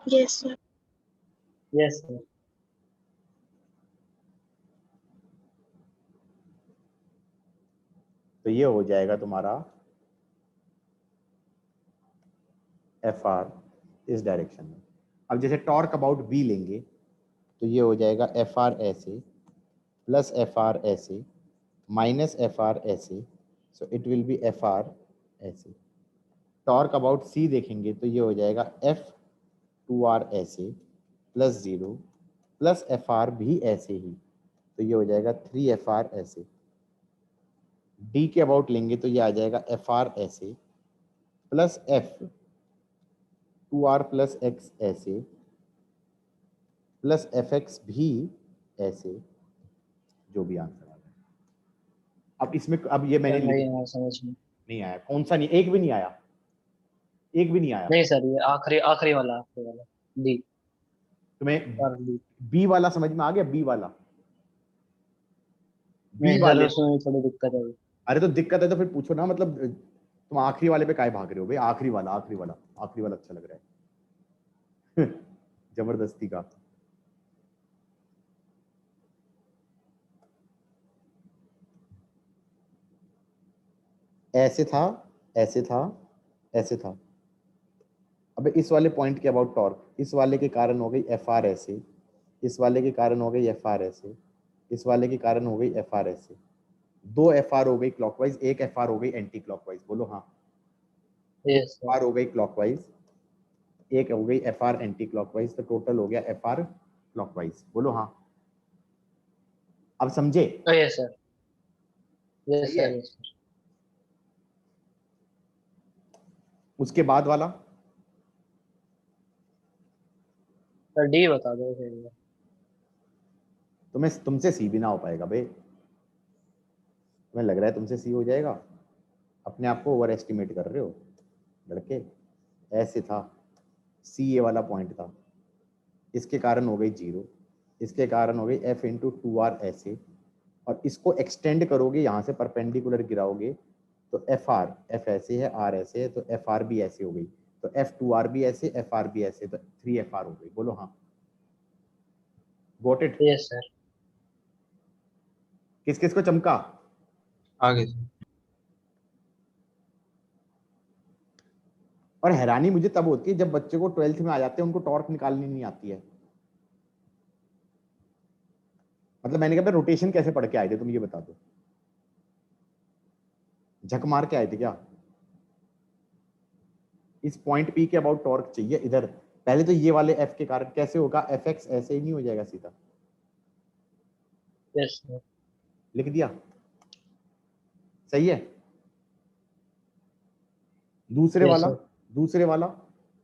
[SPEAKER 6] Yes sir.
[SPEAKER 5] Yes sir.
[SPEAKER 2] तो ये हो जाएगा तुम्हारा FR इस डायरेक्शन में। अब जैसे टॉर्क अबाउट B लेंगे तो ये हो जाएगा FR ऐसे प्लस FR ऐसे माइनस FR ऐसे, so it will be FR ऐसे। टॉर्क अबाउट C देखेंगे तो ये हो जाएगा F2R ऐसे प्लस 0 प्लस FR भी ऐसे ही, तो ये हो जाएगा 3FR ऐसे। D के अबाउट लेंगे तो ये आ जाएगा FR ऐसे plus F 2R plus X ऐसे प्लस FX भी ऐसे, जो भी आंसर आ जाए। अब इसमें अब ये मैंने
[SPEAKER 5] नहीं आया समझ में।
[SPEAKER 2] नहीं आया, कौन सा नहीं, एक भी नहीं आया, एक भी नहीं आया।
[SPEAKER 5] नहीं सर, ये आखिरी आखिरी वाला डी।
[SPEAKER 2] तुम्हें
[SPEAKER 5] और डी।
[SPEAKER 2] बी वाला समझ में आ गया, बी वाला। बी वाले,
[SPEAKER 5] उसमें थोड़ी दिक्कत है।
[SPEAKER 2] अरे तो दिक्कत है तो फिर पूछो ना, मतलब तुम आखिरी वाले पे काहे भाग रहे हो भाई? आखिरी वाला, आखिरी वाला, आखिरी वाला अच्छा लग रहा है जबरदस्ती का। ऐसे था, ऐसे था, ऐसे था। अबे इस वाले पॉइंट के अबाउट टॉर्क, इस वाले के कारण हो गई एफ आर ऐसे, इस वाले के कारण हो गई एफ आर ऐसे, इस वाले के कारण हो गई एफ आर ऐसे। दो एफ आर हो गई क्लॉकवाइज, एक एफ आर हो गई एंटी क्लॉकवाइज। बोलो हाँ।
[SPEAKER 5] यस
[SPEAKER 2] एफ आर हो गई क्लॉकवाइज, एक हो गई एफ आर एंटी क्लॉकवाइज, तो टोटल हो गया एफ आर क्लॉकवाइज। बोलो हाँ। अब समझे?
[SPEAKER 5] सर। यस सर, यस
[SPEAKER 2] सही है।
[SPEAKER 5] Sir, yes sir.
[SPEAKER 2] उसके बाद वाला
[SPEAKER 5] सर डी बता दो फिर।
[SPEAKER 2] तुमसे सी भी ना हो पाएगा भाई, तुम्हें लग रहा है तुमसे सी हो जाएगा? अपने आप को ओवर एस्टिमेट कर रहे हो लड़के। ऐसे था, सी ये वाला पॉइंट था, इसके कारण हो गई 0, इसके कारण हो गई एफ इंटू 2r ऐसे, और इसको एक्सटेंड करोगे यहाँ से परपेंडिकुलर गिराओगे तो एफ आर, एफ ऐसे है, आर ऐसे है, तो एफ आर भी ऐसे हो गई, तो एफ 2r भी ऐसे, एफ आर भी ऐसे, तो 3fr हो गई। बोलो हाँ। Got it?
[SPEAKER 5] Yes sir.
[SPEAKER 2] किस किस को चमका?
[SPEAKER 4] आगे सर।
[SPEAKER 2] और हैरानी मुझे तब होती है जब बच्चे को 12th में आ जाते हैं, उनको टॉर्क निकालनी नहीं आती है। मतलब मैंने कहा रोटेशन कैसे पढ़ के आए थे तुम, ये बता दो। झक मार के आए थे क्या? इस पॉइंट पी के अबाउट टॉर्क चाहिए इधर। पहले तो ये वाले एफ के कारण कैसे होगा, एफ एक्स ऐसे ही नहीं हो जाएगा सीधा?
[SPEAKER 5] Yes sir.
[SPEAKER 2] लिख दिया? सही है। दूसरे
[SPEAKER 5] Yes,
[SPEAKER 2] वाला,
[SPEAKER 5] sir.
[SPEAKER 2] दूसरे वाला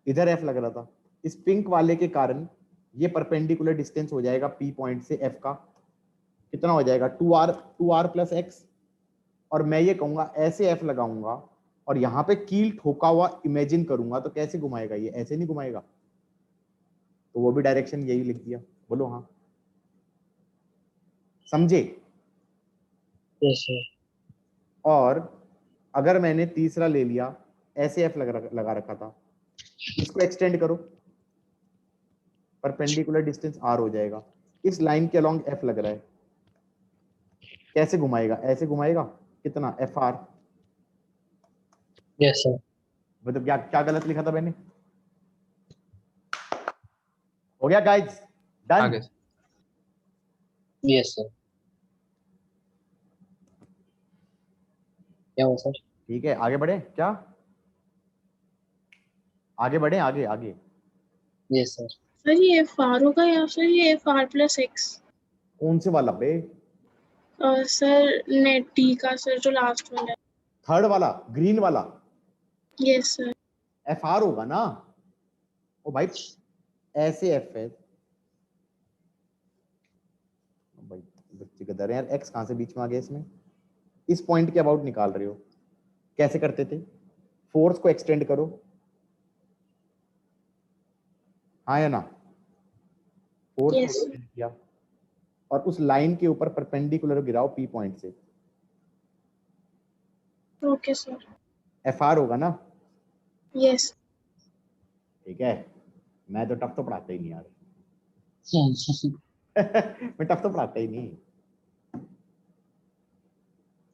[SPEAKER 2] इधर एफ लग रहा था, इस पिंक वाले के कारण ये परपेंडिकुलर डिस्टेंस हो जाएगा पी पॉइंट से एफ का, कितना हो जाएगा 2r प्लस एक्स। और मैं ये कहूंगा ऐसे एफ लगाऊंगा और यहाँ पे कील ठोका हुआ इमेजिन करूंगा, तो कैसे घुमाएगा ये? ऐसे नहीं घुमाएगा, तो वो भी डायरेक्शन यही लिख दिया। बोलो हाँ। समझे?
[SPEAKER 5] Yes, sir.
[SPEAKER 2] और अगर मैंने तीसरा ले लिया, ऐसे एफ लगा रखा था, इसको एक्सटेंड करो, परपेंडिकुलर डिस्टेंस आर हो जाएगा, इस लाइन के अलोंग एफ लग रहा है, कैसे घुमाएगा? ऐसे घुमाएगा, कितना एफ आर।
[SPEAKER 5] Yes, sir.
[SPEAKER 2] मतलब क्या क्या गलत लिखा था मैंने? हो गया गाइस? डन?
[SPEAKER 4] आगे सर।
[SPEAKER 5] Yes, sir. क्या हुआ सर?
[SPEAKER 2] ठीक है, आगे बढ़े क्या? आगे बढ़े, आगे आगे।
[SPEAKER 5] Yes, sir.
[SPEAKER 6] सर ये एफ आर होगा या फिर ये एफ आर प्लस एक्स?
[SPEAKER 2] कौन से वाला बे?
[SPEAKER 6] सर नेट टी का सर, जो लास्ट वाला है।
[SPEAKER 2] थर्ड वाला, ग्रीन वाला?
[SPEAKER 6] Yes sir.
[SPEAKER 2] एफ आर होगा ना? ओ भाई ऐसे एफ है भाई, बच्चे गदर है यार। एक्स कहां से बीच में आ गया इसमें? इस पॉइंट के अबाउट निकाल रहे हो, कैसे करते थे? फोर्स को एक्सटेंड करो, हाँ या ना? फोर्स को
[SPEAKER 6] Yes.
[SPEAKER 2] एक्सटेंड किया और उस लाइन के ऊपर परपेंडिकुलर गिराओ पी पॉइंट से,
[SPEAKER 6] ओके सर।
[SPEAKER 2] एफ आर होगा ना?
[SPEAKER 6] यस।
[SPEAKER 2] ठीक है। मैं तो टफ तो पढ़ाता ही नहीं यार मैं टफ तो पढ़ाता ही नहीं।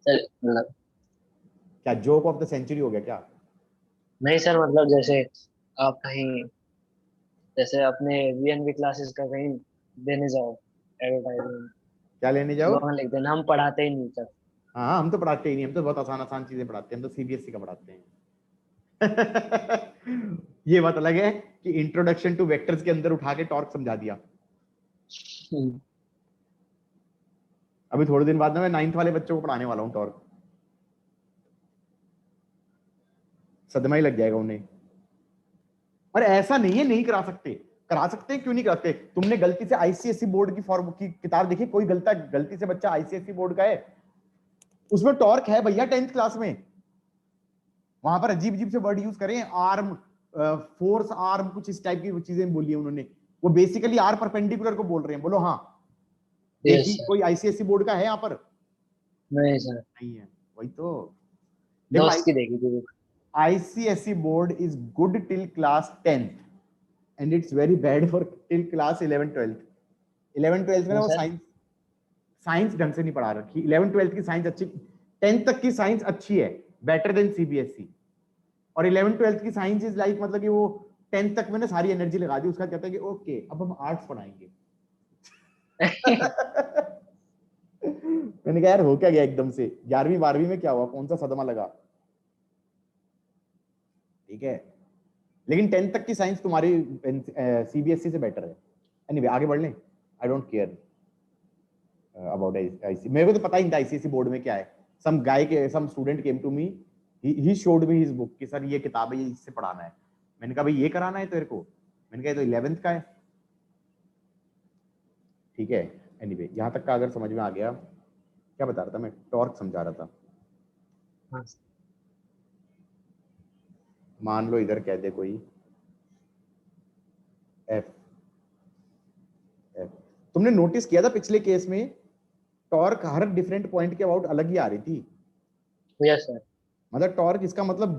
[SPEAKER 5] सर मतलब
[SPEAKER 2] क्या जोक ऑफ द सेंचुरी हो गया क्या?
[SPEAKER 5] नहीं सर, मतलब जैसे आप कहीं, जैसे अपने वीएनबी क्लासेस का कहीं देने जाओ एडवर्टाइजमेंट,
[SPEAKER 2] क्या लेने जाओ?
[SPEAKER 5] वहाँ लिख देना हम पढ़ाते ही नहीं सर।
[SPEAKER 2] हाँ हम तो पढ़ाते ही नहीं, हम तो बहुत आसान आसान चीजें पढ़ाते हैं, हम तो सीबीएसई का पढ़ाते हैं ये बात अलग है कि इंट्रोडक्शन टू वेक्टर्स के अंदर उठा के टॉर्क समझा दिया। अभी थोड़े दिन बाद में मैं 9th वाले बच्चों को पढ़ाने वाला हूँ टॉर्क, सदमा ही लग जाएगा उन्हें। और ऐसा नहीं है नहीं करा सकते, करा सकते हैं, क्यों नहीं कराते? तुमने गलती से आईसीएसई बोर्ड की फॉर्म की किताब देखी? कोई गलती से बच्चा आईसीएसई बोर्ड का है, उसमें टॉर्क है भैया 10th क्लास में, वहां पर अजीब अजीब से वर्ड यूज करें, आर्म, फोर्स आर्म, कुछ इस टाइप की चीजें बोली है उन्होंने, वो बेसिकली आर परपेंडिकुलर को बोल रहे हैं। बोलो हाँ। देखिए कोई आईसीएसई बोर्ड का है यहाँ पर?
[SPEAKER 5] नहीं सर,
[SPEAKER 2] नहीं है, वही तो। देखो
[SPEAKER 5] दोस्त की देखी थी book.
[SPEAKER 2] ICSE board is good till class 10th and it's very bad for till class 11 12th। 11 12th में ना वो
[SPEAKER 5] सर
[SPEAKER 2] साइंस साइंस ढंग से नहीं पढ़ा रखी। 11 12th की साइंस अच्छी, 10th तक की साइंस अच्छी है, बेटर देन CBSE। और 11 12th की साइंस इज लाइक मतलब कि वो 10th तक मैंने सारी एनर्जी लगा दी, उसका कहता है कि ओके अब हम आर्ट्स पढ़ाएंगे। मैंने कहा यार हो क्या गया एकदम से, 11वीं 12वीं में क्या हुआ, कौन सा सदमा लगा। ठीक है, लेकिन 10th तक की साइंस तुम्हारी CBSE से बेटर है। एनीवे आगे बढ़ लें, I don't care about ICSE। मेरे को तो पता ही नहीं था ICSE बोर्ड में क्या है। Some student came to me, he showed me his book कि सर ये किताब है, ये इससे पढ़ाना है। मैंने कहा भाई ये कराना है तेरे को? मैंने कहा ये तो 11th का है। ठीक है, एनीवे यहाँ तक का अगर समझ में आ गया। क्या बता रहा था मैं? टॉर्क समझा रहा था।
[SPEAKER 5] हाँ
[SPEAKER 2] मान लो इधर कह दे कोई एफ। तुमने नोटिस किया था पिछले केस में टॉर्क हर डिफरेंट पॉइंट के अबाउट अलग ही आ रही थी।
[SPEAKER 5] यस सर,
[SPEAKER 2] मतलब टॉर्क इसका मतलब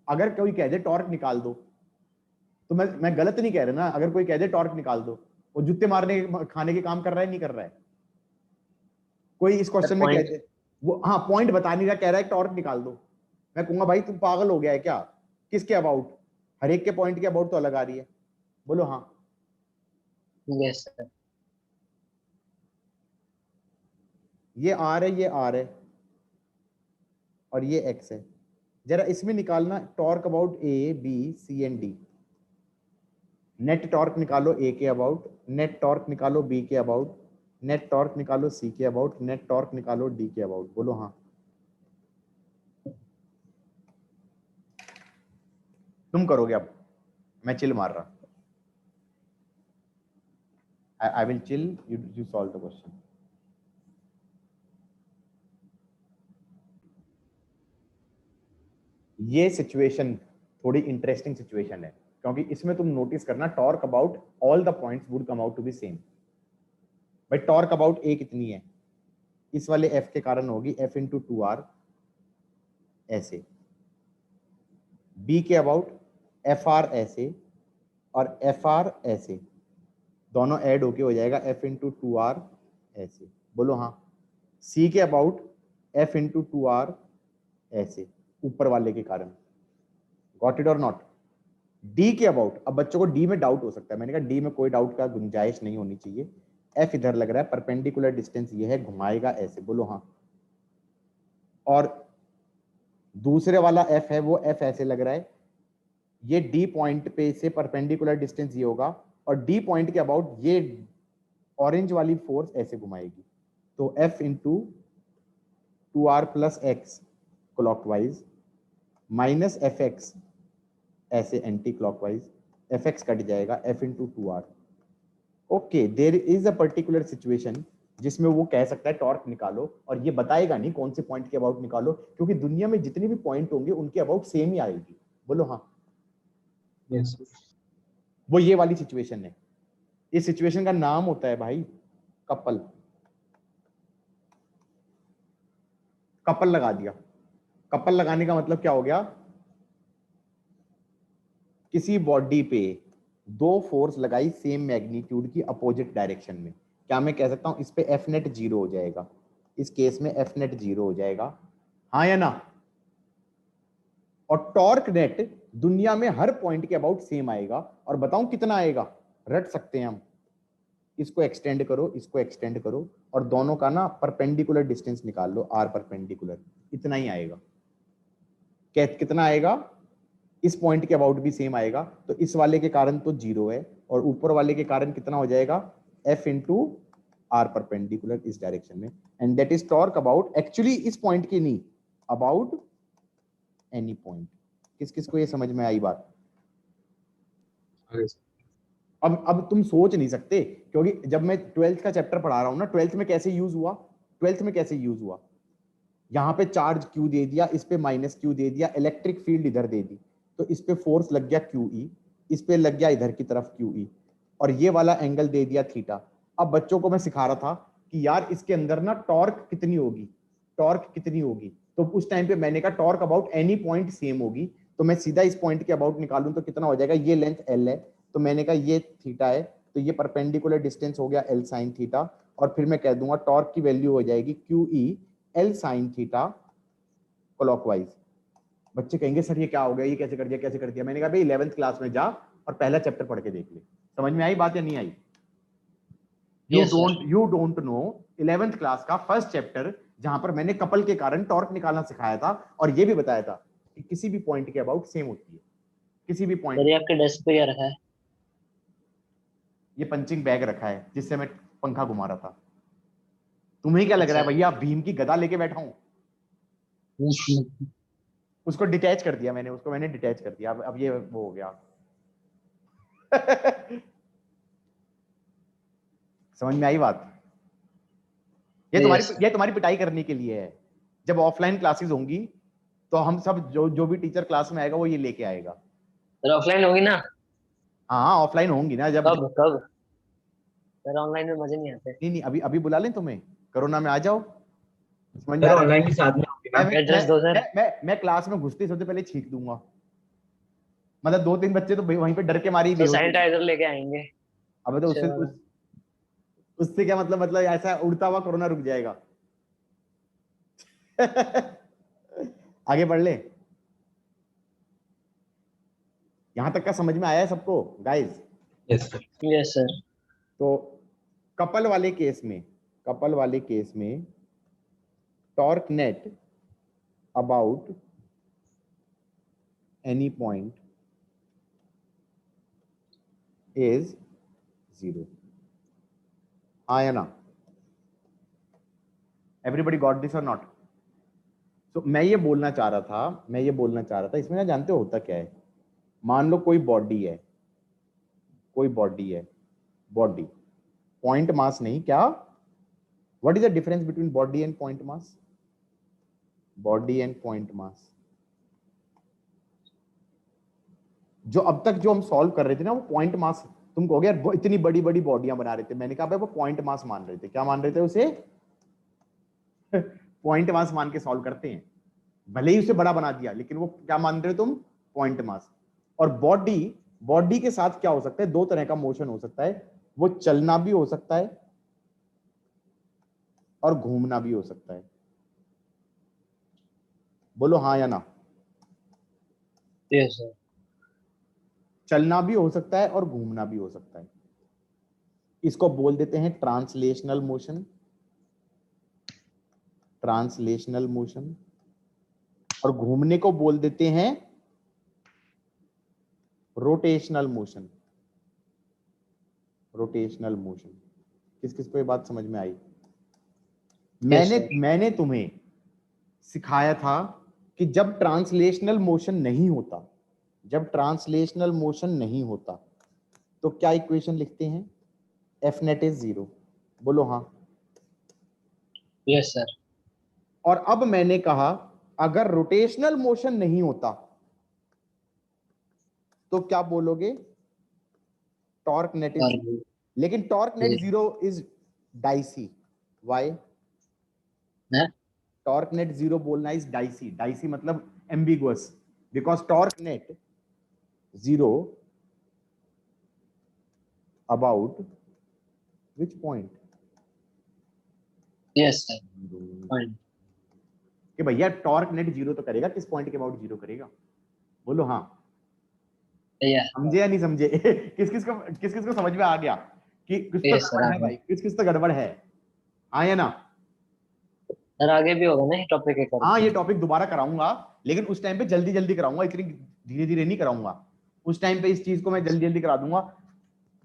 [SPEAKER 2] अगर कोई कह दे टॉर्क निकाल दो, तो मैं गलत नहीं कह रहा ना। अगर कोई कह दे टॉर्क निकाल दो, वो जूते मारने खाने के काम कर रहा है नहीं कर रहा है? कोई इस क्वेश्चन में कह
[SPEAKER 5] पॉइंट
[SPEAKER 2] दे, वो हाँ पॉइंट बता नहीं रहा, कह रहा है टॉर्क निकाल दो, मैं कहूंगा भाई तुम पागल हो गया है क्या? किसके अबाउट? हर एक के पॉइंट के अबाउट तो अलग आ रही है। बोलो हाँ।
[SPEAKER 5] यस सर,
[SPEAKER 2] ये आर है, ये आर है, और ये एक्स है। जरा इसमें निकालना torque about A B C and D. Net torque निकालो ए के अबाउट, नेट टॉर्क निकालो बी के अबाउट, नेट टॉर्क निकालो सी के अबाउट, नेट टॉर्क निकालो डी के अबाउट। बोलो हाँ। तुम करोगे अब, मैं चिल मार रहा। I will chill, you solve the question. ये सिचुएशन थोड़ी इंटरेस्टिंग सिचुएशन है, क्योंकि इसमें तुम नोटिस करना torque about all the points would come out to be same. भाई टॉर्क अबाउट ए कितनी है? इस वाले एफ के कारण होगी F इंटू 2R ऐसे, बी के अबाउट FR ऐसे, और FR ऐसे, दोनों ऐड होके हो जाएगा F इंटू 2R ऐसे। बोलो हाँ। सी के अबाउट F इंटू 2R ऐसे, ऊपर वाले के कारण। गॉट इट और नॉट? डी के अबाउट, अब बच्चों को डी में डाउट हो सकता है, मैंने कहा डी में कोई डाउट का गुंजाइश नहीं होनी चाहिए। एफ इधर लग रहा है, परपेंडिकुलर डिस्टेंस ये है, घुमाएगा ऐसे। बोलो हाँ। और दूसरे वाला एफ है, वो एफ ऐसे लग रहा है, ये डी पॉइंट पे से परपेंडिकुलर डिस्टेंस ये होगा, और डी पॉइंट के अबाउट ये ऑरेंज वाली फोर्स ऐसे घुमाएगी। तो F into 2R plus X clockwise minus F X ऐसे anticlockwise, F X cut जाएगा, F into 2R। Okay, there is a particular situation जिसमें वो कह सकता है टॉर्क निकालो, और ये बताएगा नहीं कौन से पॉइंट के अबाउट निकालो, क्योंकि दुनिया में जितने भी पॉइंट होंगे उनके अबाउट सेम ही आएगी। बोलो हाँ।
[SPEAKER 4] यस
[SPEAKER 2] वो ये वाली सिचुएशन है। इस सिचुएशन का नाम होता है भाई कपल। कपल लगा दिया। कपल लगाने का मतलब क्या हो गया? किसी बॉडी पे दो फोर्स लगाई सेम मैग्नीट्यूड की अपोजिट डायरेक्शन में। क्या मैं कह सकता हूं इस पे एफ नेट 0 हो जाएगा? इस केस में एफ नेट 0 हो जाएगा, हाँ या ना? और टॉर्क नेट दुनिया में हर पॉइंट के अबाउट सेम आएगा, और बताऊं कितना आएगा? रट सकते हैं हम। इसको एक्सटेंड करो, इसको एक्सटेंड करो, और दोनों का ना परपेंडिकुलर डिस्टेंस निकाल लो, आर परपेंडिकुलर, इतना ही आएगा। कितना आएगा? इस पॉइंट के अबाउट भी सेम आएगा, तो इस वाले के कारण तो 0 है, और ऊपर वाले के कारण कितना हो जाएगा? F इंटू आर परपेंडिकुलर इस डायरेक्शन में, and that is torque about, actually इस पॉइंट की नहीं, अबाउट एनी पॉइंट। किस किस को ये समझ में आई बात?
[SPEAKER 4] आगे सर।
[SPEAKER 2] अब तुम सोच नहीं सकते, क्योंकि जब मैं 12th का चैप्टर पढ़ा रहा हूं ना, 12th में कैसे यूज हुआ, 12th में कैसे यूज हुआ, यहाँ पे चार्ज Q दे दिया, इस पे माइनस Q दे दिया, इलेक्ट्रिक फील्ड इधर दे दी, तो इस पे फोर्स लग गया QE, इस पे लग गया इधर की तरफ QE, और ये वाला एंगल दे दिया थीटा। अब बच्चों को मैं सिखा रहा था कि यार इसके अंदर ना टॉर्क कितनी होगी, टॉर्क कितनी होगी, तो उस टाइम पे मैंने कहा torque about any point same होगी, तो मैं सीधा इस पॉइंट के अबाउट निकालूं तो कितना हो जाएगा, ये लेंथ एल है, तो मैंने कहा ये थीटा है, तो ये परपेंडिकुलर डिस्टेंस हो गया एल साइन थीटा, और फिर मैं कह दूंगा टॉर्क की वैल्यू हो जाएगी Q E L sine theta clockwise. बच्चे कहेंगे सर ये क्या हो गया, ये कैसे कर दिया, कैसे कर दिया? मैंने कहा भाई 11th क्लास में जा और पहला चैप्टर पढ़ के देख ले, समझ में आई बात या नहीं आई?
[SPEAKER 5] Yes, sir.
[SPEAKER 2] You don't know 11th class का फर्स्ट चैप्टर जहां पर मैंने कपल के कारण टॉर्क निकालना सिखाया था, और ये भी बताया था कि किसी भी पॉइंट के अबाउट सेम होती है, किसी भी
[SPEAKER 5] सर
[SPEAKER 2] पॉइंट।
[SPEAKER 5] ये आपके डेस्क पे क्या रखा है?
[SPEAKER 2] ये पंचिंग बैग रखा है जिससे मैं पंखा घुमा रहा था। तुम्हें क्या लग रहा है भैया भीम की गदा लेके बैठा हूं? उसको डिटैच कर दिया मैंने, उसको मैंने डिटैच कर दिया, अब ये वो हो गया। समझ में आई बात? ये तुम्हारी पिटाई करने के लिए है। जब ऑफलाइन क्लासेस होंगी तो हम सब जो भी टीचर क्लास में आएगा वो ये लेके आएगा।
[SPEAKER 5] सर ऑफलाइन होगी ना?
[SPEAKER 2] हाँ ऑफलाइन होंगी ना, जब
[SPEAKER 5] कब? सर ऑनलाइन में मजे नहीं आते।
[SPEAKER 2] नहीं अभी अभी बुला लें तुम्हें, कोरोना में आ जाओ। समझ में
[SPEAKER 4] सर
[SPEAKER 2] आ रहा है?
[SPEAKER 4] ऑनलाइन भी साथ में होगी ना?
[SPEAKER 5] एड्रेस दो सर।
[SPEAKER 2] मैं क्लास में घुसते सबसे पहले छींक दूंगा, मतलब 2-3 बच्चे तो वहीं पे डर के मारे ही
[SPEAKER 5] तो
[SPEAKER 2] बेहोश हो गए।
[SPEAKER 5] सैनिटाइजर लेके आएंगे।
[SPEAKER 2] अबे तो उससे क्या मतलब ऐसा उड़ता हुआ कोरोना रुक जाएगा। आगे बढ़ ले। यहां तक का समझ में आया है सबको guys?
[SPEAKER 4] Yes sir.
[SPEAKER 5] Yes sir.
[SPEAKER 2] तो कपल वाले केस में torque net about any point is 0। हाँ या ना? एवरीबडी गॉट दिस और नॉट? तो मैं ये बोलना चाह रहा था इसमें ना, जानते हो होता क्या है? मान लो कोई बॉडी है, बॉडी पॉइंट मास नहीं, क्या what is the difference between body and point mass? Body and point mass जो अब तक जो हम सॉल्व कर रहे थे ना, वो पॉइंट मास, तुम कहोगे यार वो इतनी बड़ी बड़ी बॉडियां बना रहे थे, मैंने कहा भाई वो पॉइंट मास मान रहे थे। क्या मान रहे थे उसे? पॉइंट मास मान के सॉल्व करते हैं, भले ही उसे बड़ा बना दिया, लेकिन वो क्या मान रहे हो तुम? Point mass. और बॉडी के साथ क्या हो सकता है? 2 तरह का मोशन हो सकता है, वो चलना भी हो सकता है और घूमना भी हो सकता है। बोलो हाँ या ना?
[SPEAKER 5] Yes sir.
[SPEAKER 2] चलना भी हो सकता है और घूमना भी हो सकता है। इसको बोल देते हैं ट्रांसलेशनल मोशन, और घूमने को बोल देते हैं रोटेशनल मोशन। किस किस को ये बात समझ में आई? मैंने तुम्हें सिखाया था कि जब ट्रांसलेशनल मोशन नहीं होता तो क्या इक्वेशन लिखते हैं? F net is 0। बोलो हाँ।
[SPEAKER 5] Yes sir.
[SPEAKER 2] और अब मैंने कहा अगर रोटेशनल मोशन नहीं होता तो क्या बोलोगे? टॉर्क नेट इज, लेकिन torque net 0 is dicey. Why? Torque net 0 बोलना इज डाइसी मतलब ambiguous, because torque net 0 about which point?
[SPEAKER 5] Yes sir. Point.
[SPEAKER 2] कि भैया टॉर्क नेट 0 तो करेगा, किस पॉइंट के अबाउट 0 करेगा? बोलो हाँ। समझे या नहीं समझे? किस किस को समझ में आ गया कि कुछ तो गड़बड़ है भाई, किस तो गड़बड़ है? हाँ या ना?
[SPEAKER 5] सर आगे भी होगा ना ये टॉपिक एक और?
[SPEAKER 2] हाँ ये टॉपिक दोबारा कराऊंगा, लेकिन उस टाइम पे जल्दी जल्दी कराऊंगा, इतनी धीरे धीरे नहीं कराऊंगा। उस टाइम पे इस चीज को मैं जल्दी जल्दी करा दूंगा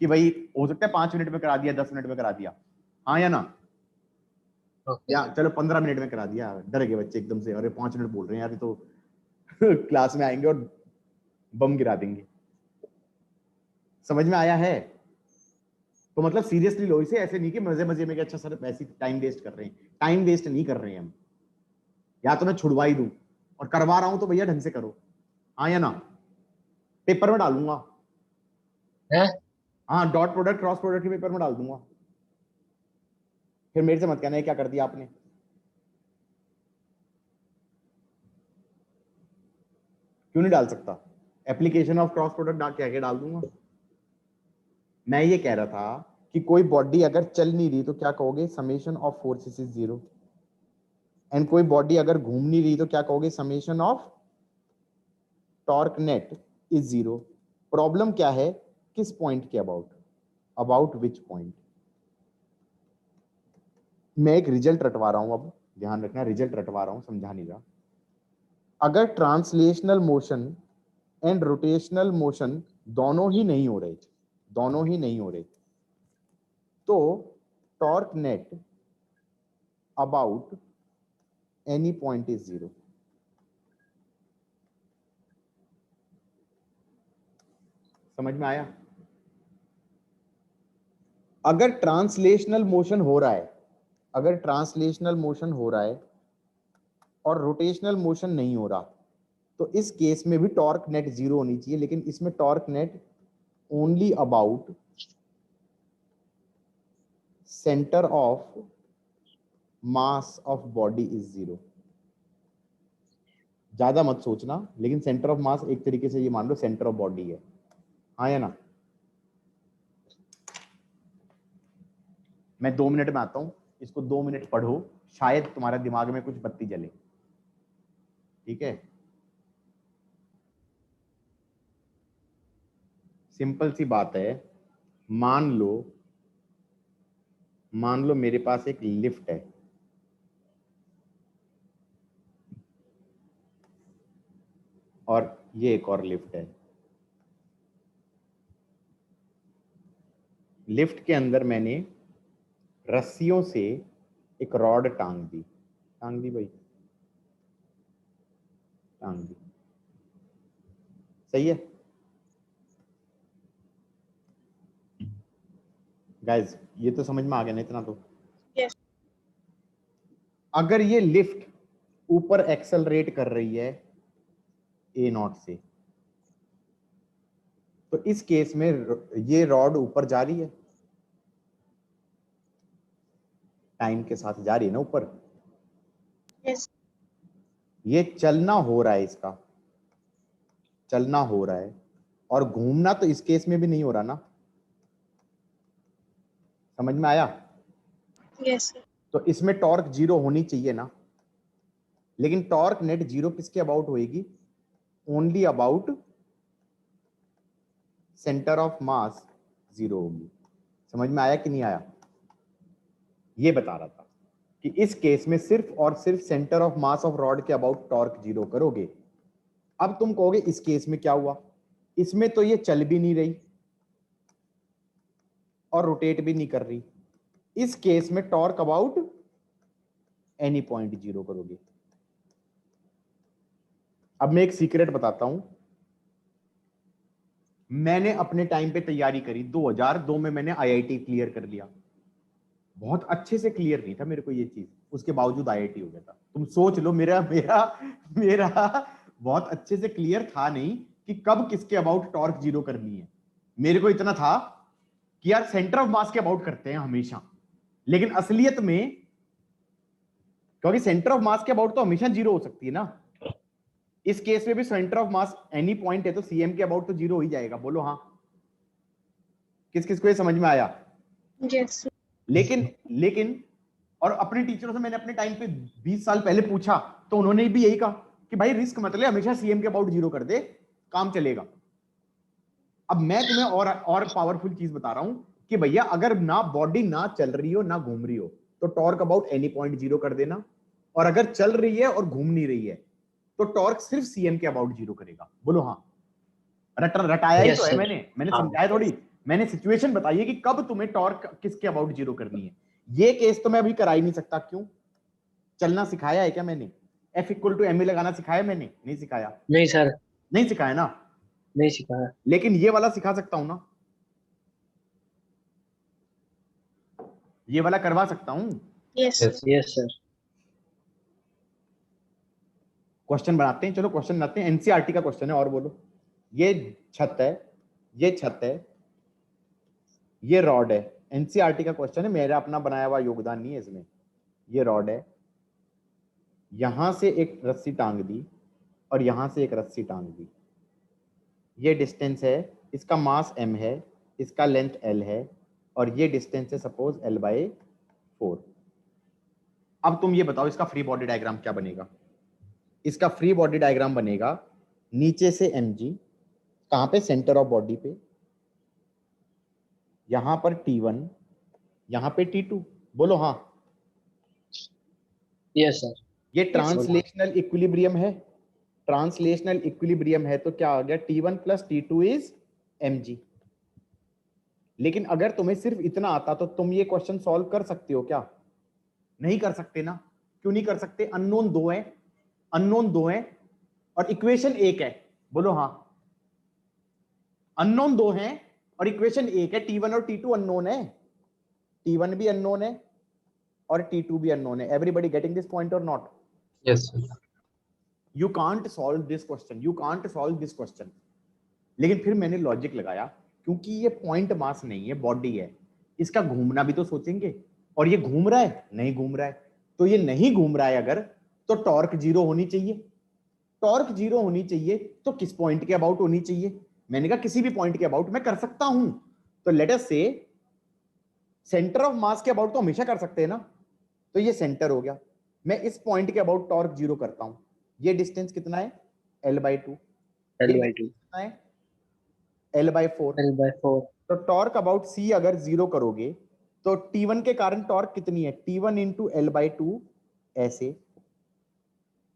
[SPEAKER 2] कि भाई हो सकता है 5 मिनट में करा दिया, 10 मिनट में करा दिया। हाँ या ना? या चलो 15 मिनट में करा दिया। डर गए बच्चे एकदम से, अरे 5 मिनट बोल रहे हैं यार, तो क्लास में आएंगे और बम गिरा देंगे। समझ में आया है? तो मतलब सीरियसली लो इसे, ऐसे नहीं कि मजे मजे में कि अच्छा सर वैसे टाइम वेस्ट कर रहे हैं। टाइम वेस्ट नहीं कर रहे हैं हम, या तो मैं छुड़वा ही दूं, और करवा रहा हूं तो भैया ढंग से करो। हाँ या ना? पेपर में डालूंगा। हाँ डॉट प्रोडक्ट क्रॉस प्रोडक्ट के पेपर में डाल दूंगा, फिर मेरे से मत कहना है क्या कर दिया आपने। क्यों नहीं डाल सकता? एप्लीकेशन ऑफ क्रॉस प्रोडक्ट कह के डाल दूंगा। मैं ये कह रहा था कि कोई बॉडी अगर चल नहीं रही तो क्या कहोगे? Summation of forces is 0। And कोई बॉडी अगर घूम नहीं रही तो क्या कहोगे? Summation of torque net is 0। Problem क्या है? किस पॉइंट के अबाउट? About which point? मैं एक रिजल्ट रटवा रहा हूं, अब ध्यान रखना, रिजल्ट रटवा रहा हूं, समझा नहीं रहा। अगर translational motion and rotational motion दोनों ही नहीं हो रहे, तो torque net about any point is 0। समझ में आया? अगर ट्रांसलेशनल मोशन हो रहा है, और रोटेशनल मोशन नहीं हो रहा, तो इस केस में भी टॉर्क नेट 0 होनी चाहिए, लेकिन इसमें torque net only about centre of mass of body is 0। ज्यादा मत सोचना, लेकिन सेंटर ऑफ मास एक तरीके से ये मान लो सेंटर ऑफ बॉडी है, हाँ या ना? मैं 2 मिनट में आता हूं, इसको 2 मिनट पढ़ो, शायद तुम्हारे दिमाग में कुछ बत्ती जले। ठीक है, सिंपल सी बात है। मान लो मेरे पास एक लिफ्ट है, और ये एक और लिफ्ट है। लिफ्ट के अंदर मैंने रस्सियों से एक रॉड टांग दी भाई, टांग दी। सही है गाइस? ये तो समझ में आ गया ना इतना तो?
[SPEAKER 6] Yes.
[SPEAKER 2] अगर ये लिफ्ट ऊपर एक्सेलरेट कर रही है A0 से, तो इस केस में ये रॉड ऊपर जा रही है, टाइम के साथ जा रही है ना ऊपर।
[SPEAKER 6] Yes.
[SPEAKER 2] ये चलना हो रहा है, इसका चलना हो रहा है, और घूमना तो इस केस में भी नहीं हो रहा ना। समझ में आया?
[SPEAKER 6] Yes, sir.
[SPEAKER 2] तो इसमें टॉर्क 0 होनी चाहिए ना, लेकिन टॉर्क नेट 0 किसके अबाउट होएगी? Only about centre of mass 0 होगी। समझ में आया कि नहीं आया? ये बता रहा था कि इस केस में सिर्फ और सिर्फ centre of mass of rod के अबाउट टॉर्क 0 करोगे। अब तुम कहोगे इस केस में क्या हुआ? इसमें तो ये चल भी नहीं रही और रोटेट भी नहीं कर रही। इस केस में टॉर्क अबाउट एनी पॉइंट 0 करोगे। अब मैं एक सीक्रेट बताता हूं। मैंने अपने टाइम पे तैयारी करी, 2002 में मैंने आईआईटी क्लियर कर लिया। बहुत अच्छे से क्लियर नहीं था मेरे को ये चीज, उसके बावजूद आईआईटी हो गया था। तुम सोच लो, मेरा बहुत अच्छे से क्लियर था नहीं कि कब किसके अबाउट टॉर्क 0 करनी है। मेरे को इतना था कि यार सेंटर ऑफ मास के अबाउट करते हैं हमेशा, लेकिन असलियत में, क्योंकि सेंटर ऑफ मास के अबाउट तो हमेशा 0 हो सकती है ना, इस केस में भी centre of mass any point है तो सीएम के अबाउट तो 0 हो ही जाएगा। बोलो हाँ? किस किस को ये समझ में आया?
[SPEAKER 6] Yes, sir.
[SPEAKER 2] लेकिन और अपने टीचरों से मैंने अपने टाइम पे 20 साल पहले पूछा, तो उन्होंने भी यही कहा कि भाई रिस्क मत ले, हमेशा सीएम के अबाउट 0 कर दे, काम चलेगा। अब मैं तुम्हें और पावरफुल चीज बता रहा हूं कि भैया अगर ना बॉडी ना चल रही हो ना घूम रही हो, तो टॉर्क अबाउट एनी पॉइंट 0 कर देना, और अगर चल रही है और घूम नहीं रही है तो टॉर्क सिर्फ सीएम के अबाउट 0 करेगा। बोलो हाँ? रटाया ही
[SPEAKER 5] Yes,
[SPEAKER 2] तो है
[SPEAKER 5] sir.
[SPEAKER 2] मैंने
[SPEAKER 5] हाँ.
[SPEAKER 2] समझाया थोड़ी, मैंने सिचुएशन बताई है कि कब तुम्हें टॉर्क किसके अबाउट 0 करनी है। ये केस तो मैं अभी करा ही नहीं सकता। क्यों? चलना सिखाया है क्या मैंने? F=ma लगाना सिखाया मैंने? नहीं सिखाया।
[SPEAKER 5] नहीं सर,
[SPEAKER 2] नहीं सिखाया ना,
[SPEAKER 5] नहीं सिखाया।
[SPEAKER 2] लेकिन ये वाला सिखा सकता हूं ना, ये वाला करवा सकता हूं।
[SPEAKER 6] Yes, sir.
[SPEAKER 5] Yes sir.
[SPEAKER 2] Question बनाते हैं, चलो क्वेश्चन बनाते हैं। एनसीईआरटी का क्वेश्चन है, और बोलो। ये छत है, ये छत है, ये रॉड है। एनसीईआरटी का क्वेश्चन है, मेरा अपना बनाया हुआ योगदान नहीं है इसमें। ये रॉड है, यहां से एक रस्सी टांग दी, और यहां से एक रस्सी टांग दी। ये डिस्टेंस है, इसका मास m है, इसका लेंथ l है, और ये डिस्टेंस है सपोज l/4। अब तुम ये बताओ इसका फ्री बॉडी डायग्राम क्या बनेगा। इसका फ्री बॉडी डायग्राम बनेगा नीचे से mg, कहां पे, सेंटर ऑफ बॉडी पे, यहां पर T1, यहां पे T2। बोलो हाँ।
[SPEAKER 5] Yes sir.
[SPEAKER 2] ये ट्रांसलेशनल इक्विलिब्रियम है। ट्रांसलेशनल इक्विलिब्रियम है तो क्या आ गया, T1 plus T2 is mg। लेकिन अगर तुम्हें सिर्फ इतना आता तो तुम ये क्वेश्चन सॉल्व कर सकते हो क्या? नहीं कर सकते ना। क्यों नहीं कर सकते? अननोन दो है, अननोन दो है और इक्वेशन एक है। बोलो हाँ। अननोन दो हैं और इक्वेशन एक है। T1 और T2 अननोन है, T1 भी अननोन है और T2 भी अननोन है। एवरीबॉडी गेटिंग दिस पॉइंट और not?
[SPEAKER 4] Yes, sir.
[SPEAKER 2] You can't solve this question, you can't solve this question. लेकिन फिर मैंने लॉजिक लगाया, क्योंकि ये पॉइंट मास नहीं है, बॉडी है, इसका घूमना भी तो सोचेंगे। और ये घूम रहा है, नहीं घूम रहा है। तो ये नहीं घूम रहा है अगर, तो टॉर्क जीरो होनी चाहिए। टॉर्क जीरो होनी चाहिए तो किस पॉइंट के अबाउट होनी चाहिए? मैंने कहा किसी भी पॉइंट के अबाउट मैं कर सकता हूं। तो लेट अस से सेंटर ऑफ मास के अबाउट तो हमेशा कर सकते हैं ना। तो ये सेंटर हो गया। मैं इस पॉइंट के अबाउट टॉर्क जीरो करता हूं। ये डिस्टेंस कितना है, l/2।
[SPEAKER 5] L/2
[SPEAKER 2] कितना है, l/4।
[SPEAKER 5] L/4
[SPEAKER 2] तो टॉर्क अबाउट c अगर जीरो करोगे तो T1 के कारण टॉर्क कितनी है, T1 इंटू l/2 ऐसे,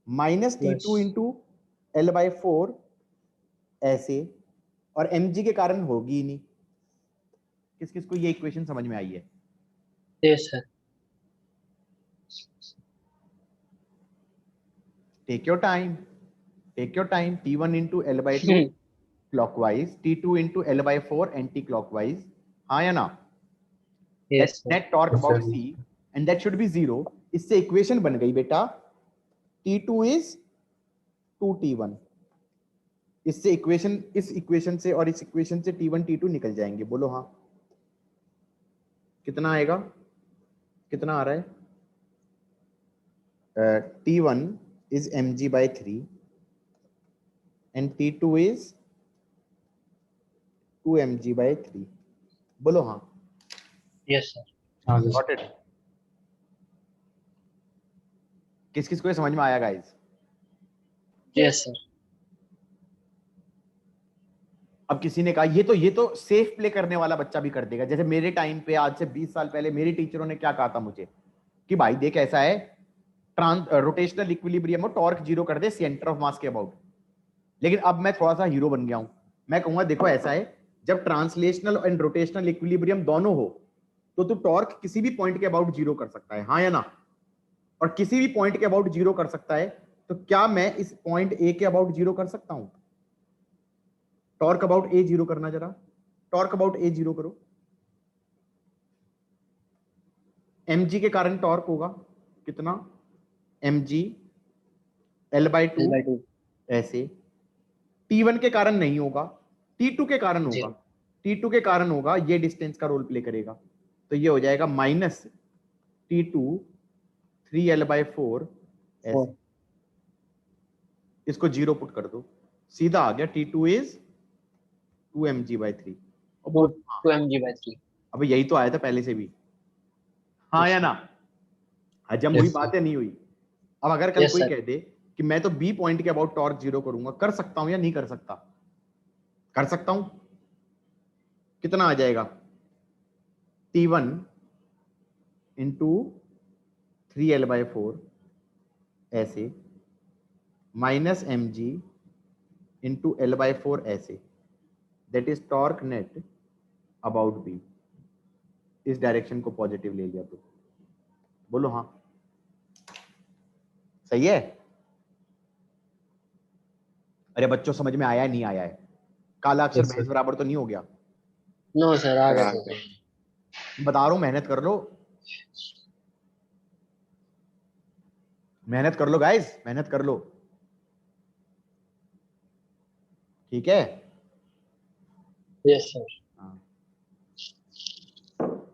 [SPEAKER 2] माइनस T2 इंटू l/4 ऐसे, और mg के कारण होगी ही नहीं। किस किस को ये इक्वेशन समझ में आई है?
[SPEAKER 5] Yes sir.
[SPEAKER 2] Take your time, take your time. T1 into l/2 clockwise, T2 into l/4 anticlockwise, हाँ या ना?
[SPEAKER 5] Yes sir.
[SPEAKER 2] Net torque
[SPEAKER 4] Yes,
[SPEAKER 2] about
[SPEAKER 4] sir.
[SPEAKER 2] c and that should be zero. इससे equation बन गई बेटा, T2 is 2T1। इससे equation, इस equation से और इस इक्वेशन से T1 T2 निकल जाएंगे। बोलो हाँ। कितना आएगा, कितना आ रहा है? T1 is mg/3 and T2 is 2mg/3। बोलो हाँ।
[SPEAKER 5] Yes sir.
[SPEAKER 4] Yes,
[SPEAKER 2] Got it? किस किस को ये समझ में आया गाइस?
[SPEAKER 5] Yes sir.
[SPEAKER 2] अब किसी ने कहा ये तो सेफ प्ले करने वाला बच्चा भी कर देगा। जैसे मेरे टाइम पे आज से 20 साल पहले मेरी टीचरों ने क्या कहा था मुझे कि भाई देख ऐसा है, रोटेशनल इक्विलिब्रियम हो, टॉर्क जीरो कर दे सेंटर ऑफ मास के अबाउट। लेकिन अब मैं थोड़ा सा हीरो बन गया हूं। मैं कहूंगा देखो ऐसा है, जब ट्रांसलेशनल एंड रोटेशनल इक्विलिब्रियम दोनों हो तो तू टॉर्क किसी भी पॉइंट के अबाउट जीरो कर सकता है, हाँ या ना? और किसी भी पॉइंट के अबाउट जीरो कर सकता है, तो क्या मैं इस पॉइंट ए के अबाउट जीरो कर सकता हूं? टॉर्क अबाउट ए जीरो करना, जरा टॉर्क अबाउट ए जीरो करो। mg के कारण टॉर्क होगा कितना, mg l/2
[SPEAKER 5] L/2
[SPEAKER 2] ऐसे। T1 के कारण नहीं होगा, T2 के कारण होगा। T2 के कारण होगा, ये डिस्टेंस का रोल प्ले करेगा। तो ये हो जाएगा माइनस T2 3l/4 ऐसे। इसको जीरो पुट कर दो, सीधा आ गया T2 इज 2mg/3।
[SPEAKER 5] 2mg/3।
[SPEAKER 2] अबे यही तो आया था पहले से भी, हाँ या ना? हजम
[SPEAKER 4] Yes,
[SPEAKER 2] हुई
[SPEAKER 4] sir.
[SPEAKER 2] बात या नहीं हुई? अब अगर कल
[SPEAKER 5] Yes,
[SPEAKER 2] कोई
[SPEAKER 5] sir.
[SPEAKER 2] कह दे कि मैं तो बी पॉइंट के अबाउट टॉर्क जीरो करूंगा, कर सकता हूं या नहीं कर सकता? कर सकता हूं। कितना आ जाएगा, T1 इंटू 3l/4 ऐसे, माइनस mg इंटू l/4 ऐसे, that is torque net about B. इस डायरेक्शन को पॉजिटिव ले लिया तो बोलो हाँ। सही है? अरे बच्चों समझ में आया है नहीं आया है? काला अक्षर
[SPEAKER 4] Yes, sir.
[SPEAKER 2] भैंस बराबर तो नहीं हो गया?
[SPEAKER 5] नो सर, आ गया
[SPEAKER 3] हाँ।
[SPEAKER 5] सर।
[SPEAKER 2] बता रहा हूं, मेहनत कर लो, मेहनत कर लो गाइस, मेहनत कर लो, ठीक है?
[SPEAKER 5] Yes sir.
[SPEAKER 2] हाँ।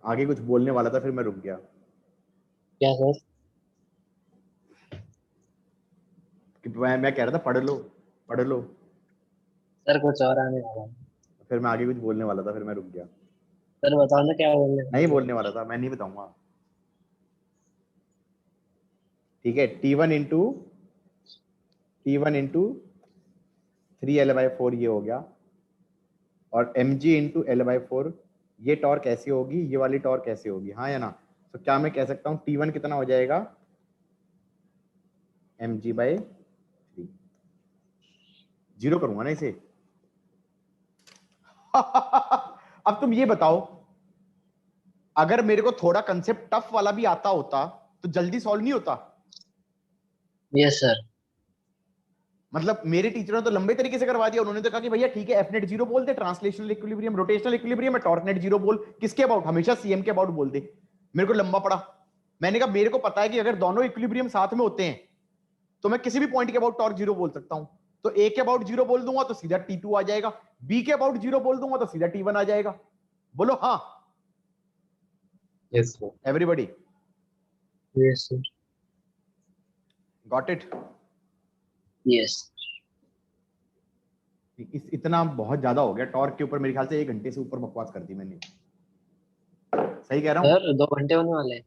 [SPEAKER 2] आगे कुछ बोलने वाला था फिर मैं रुक गया।
[SPEAKER 5] क्या सर?
[SPEAKER 2] मैं कह रहा था पढ़ लो।
[SPEAKER 5] सर कुछ और आने वाला है।
[SPEAKER 2] फिर मैं आगे कुछ बोलने वाला था, फिर मैं रुक गया।
[SPEAKER 5] सर बताओ ना क्या बोल रहे हैं।
[SPEAKER 2] नहीं बोलने वाला था, मैं नहीं बताऊंगा। ठीक है, T1 इंटू 3L/4 ये हो गया, और mg इंटू L/4 ये टॉर्क ऐसी होगी, ये वाली टॉर्क ऐसी होगी, हाँ या ना? तो क्या मैं कह सकता हूँ T1 कितना हो जाएगा? mg/3। जीरो करूंगा ना इसे। अब तुम ये बताओ, अगर मेरे को थोड़ा कंसेप्ट टफ वाला भी आता होता तो जल्दी सॉल्व नहीं होता?
[SPEAKER 5] Yes sir.
[SPEAKER 2] मतलब मेरे टीचरों ने तो लंबे तरीके से करवा दिया। उन्होंने तो कहा कि भैया ठीक है, एफ नेट जीरो बोल दे, ट्रांसलेशनल इक्विलिब्रियम, रोटेशनल इक्विलिब्रियम है, टॉर्क नेट जीरो बोल। किसके अबाउट? हमेशा सीएम के अबाउट बोल दे। मेरे को लंबा पड़ा। मैंने कहा मेरे को पता है कि अगर दोनों इक्विलिब्रियम साथ में होते हैं तो मैं किसी भी पॉइंट के अबाउट टॉर्क जीरो बोल सकता हूं। तो ए के अबाउट जीरो बोल दूंगा तो सीधा T2 आ जाएगा, बी के अबाउट जीरो बोल दूंगा तो सीधा T1 आ जाएगा। बोलो हाँ।
[SPEAKER 4] Yes, sir.
[SPEAKER 2] Everybody
[SPEAKER 5] yes sir.
[SPEAKER 2] Got it?
[SPEAKER 5] Yes.
[SPEAKER 2] इतना बहुत ज्यादा हो गया टॉर्क के ऊपर। मेरे ख्याल से 1 घंटे से ऊपर बकवास कर दी मैंने। सही कह रहा हूँ?
[SPEAKER 5] सर 2 घंटे होने वाले हैं।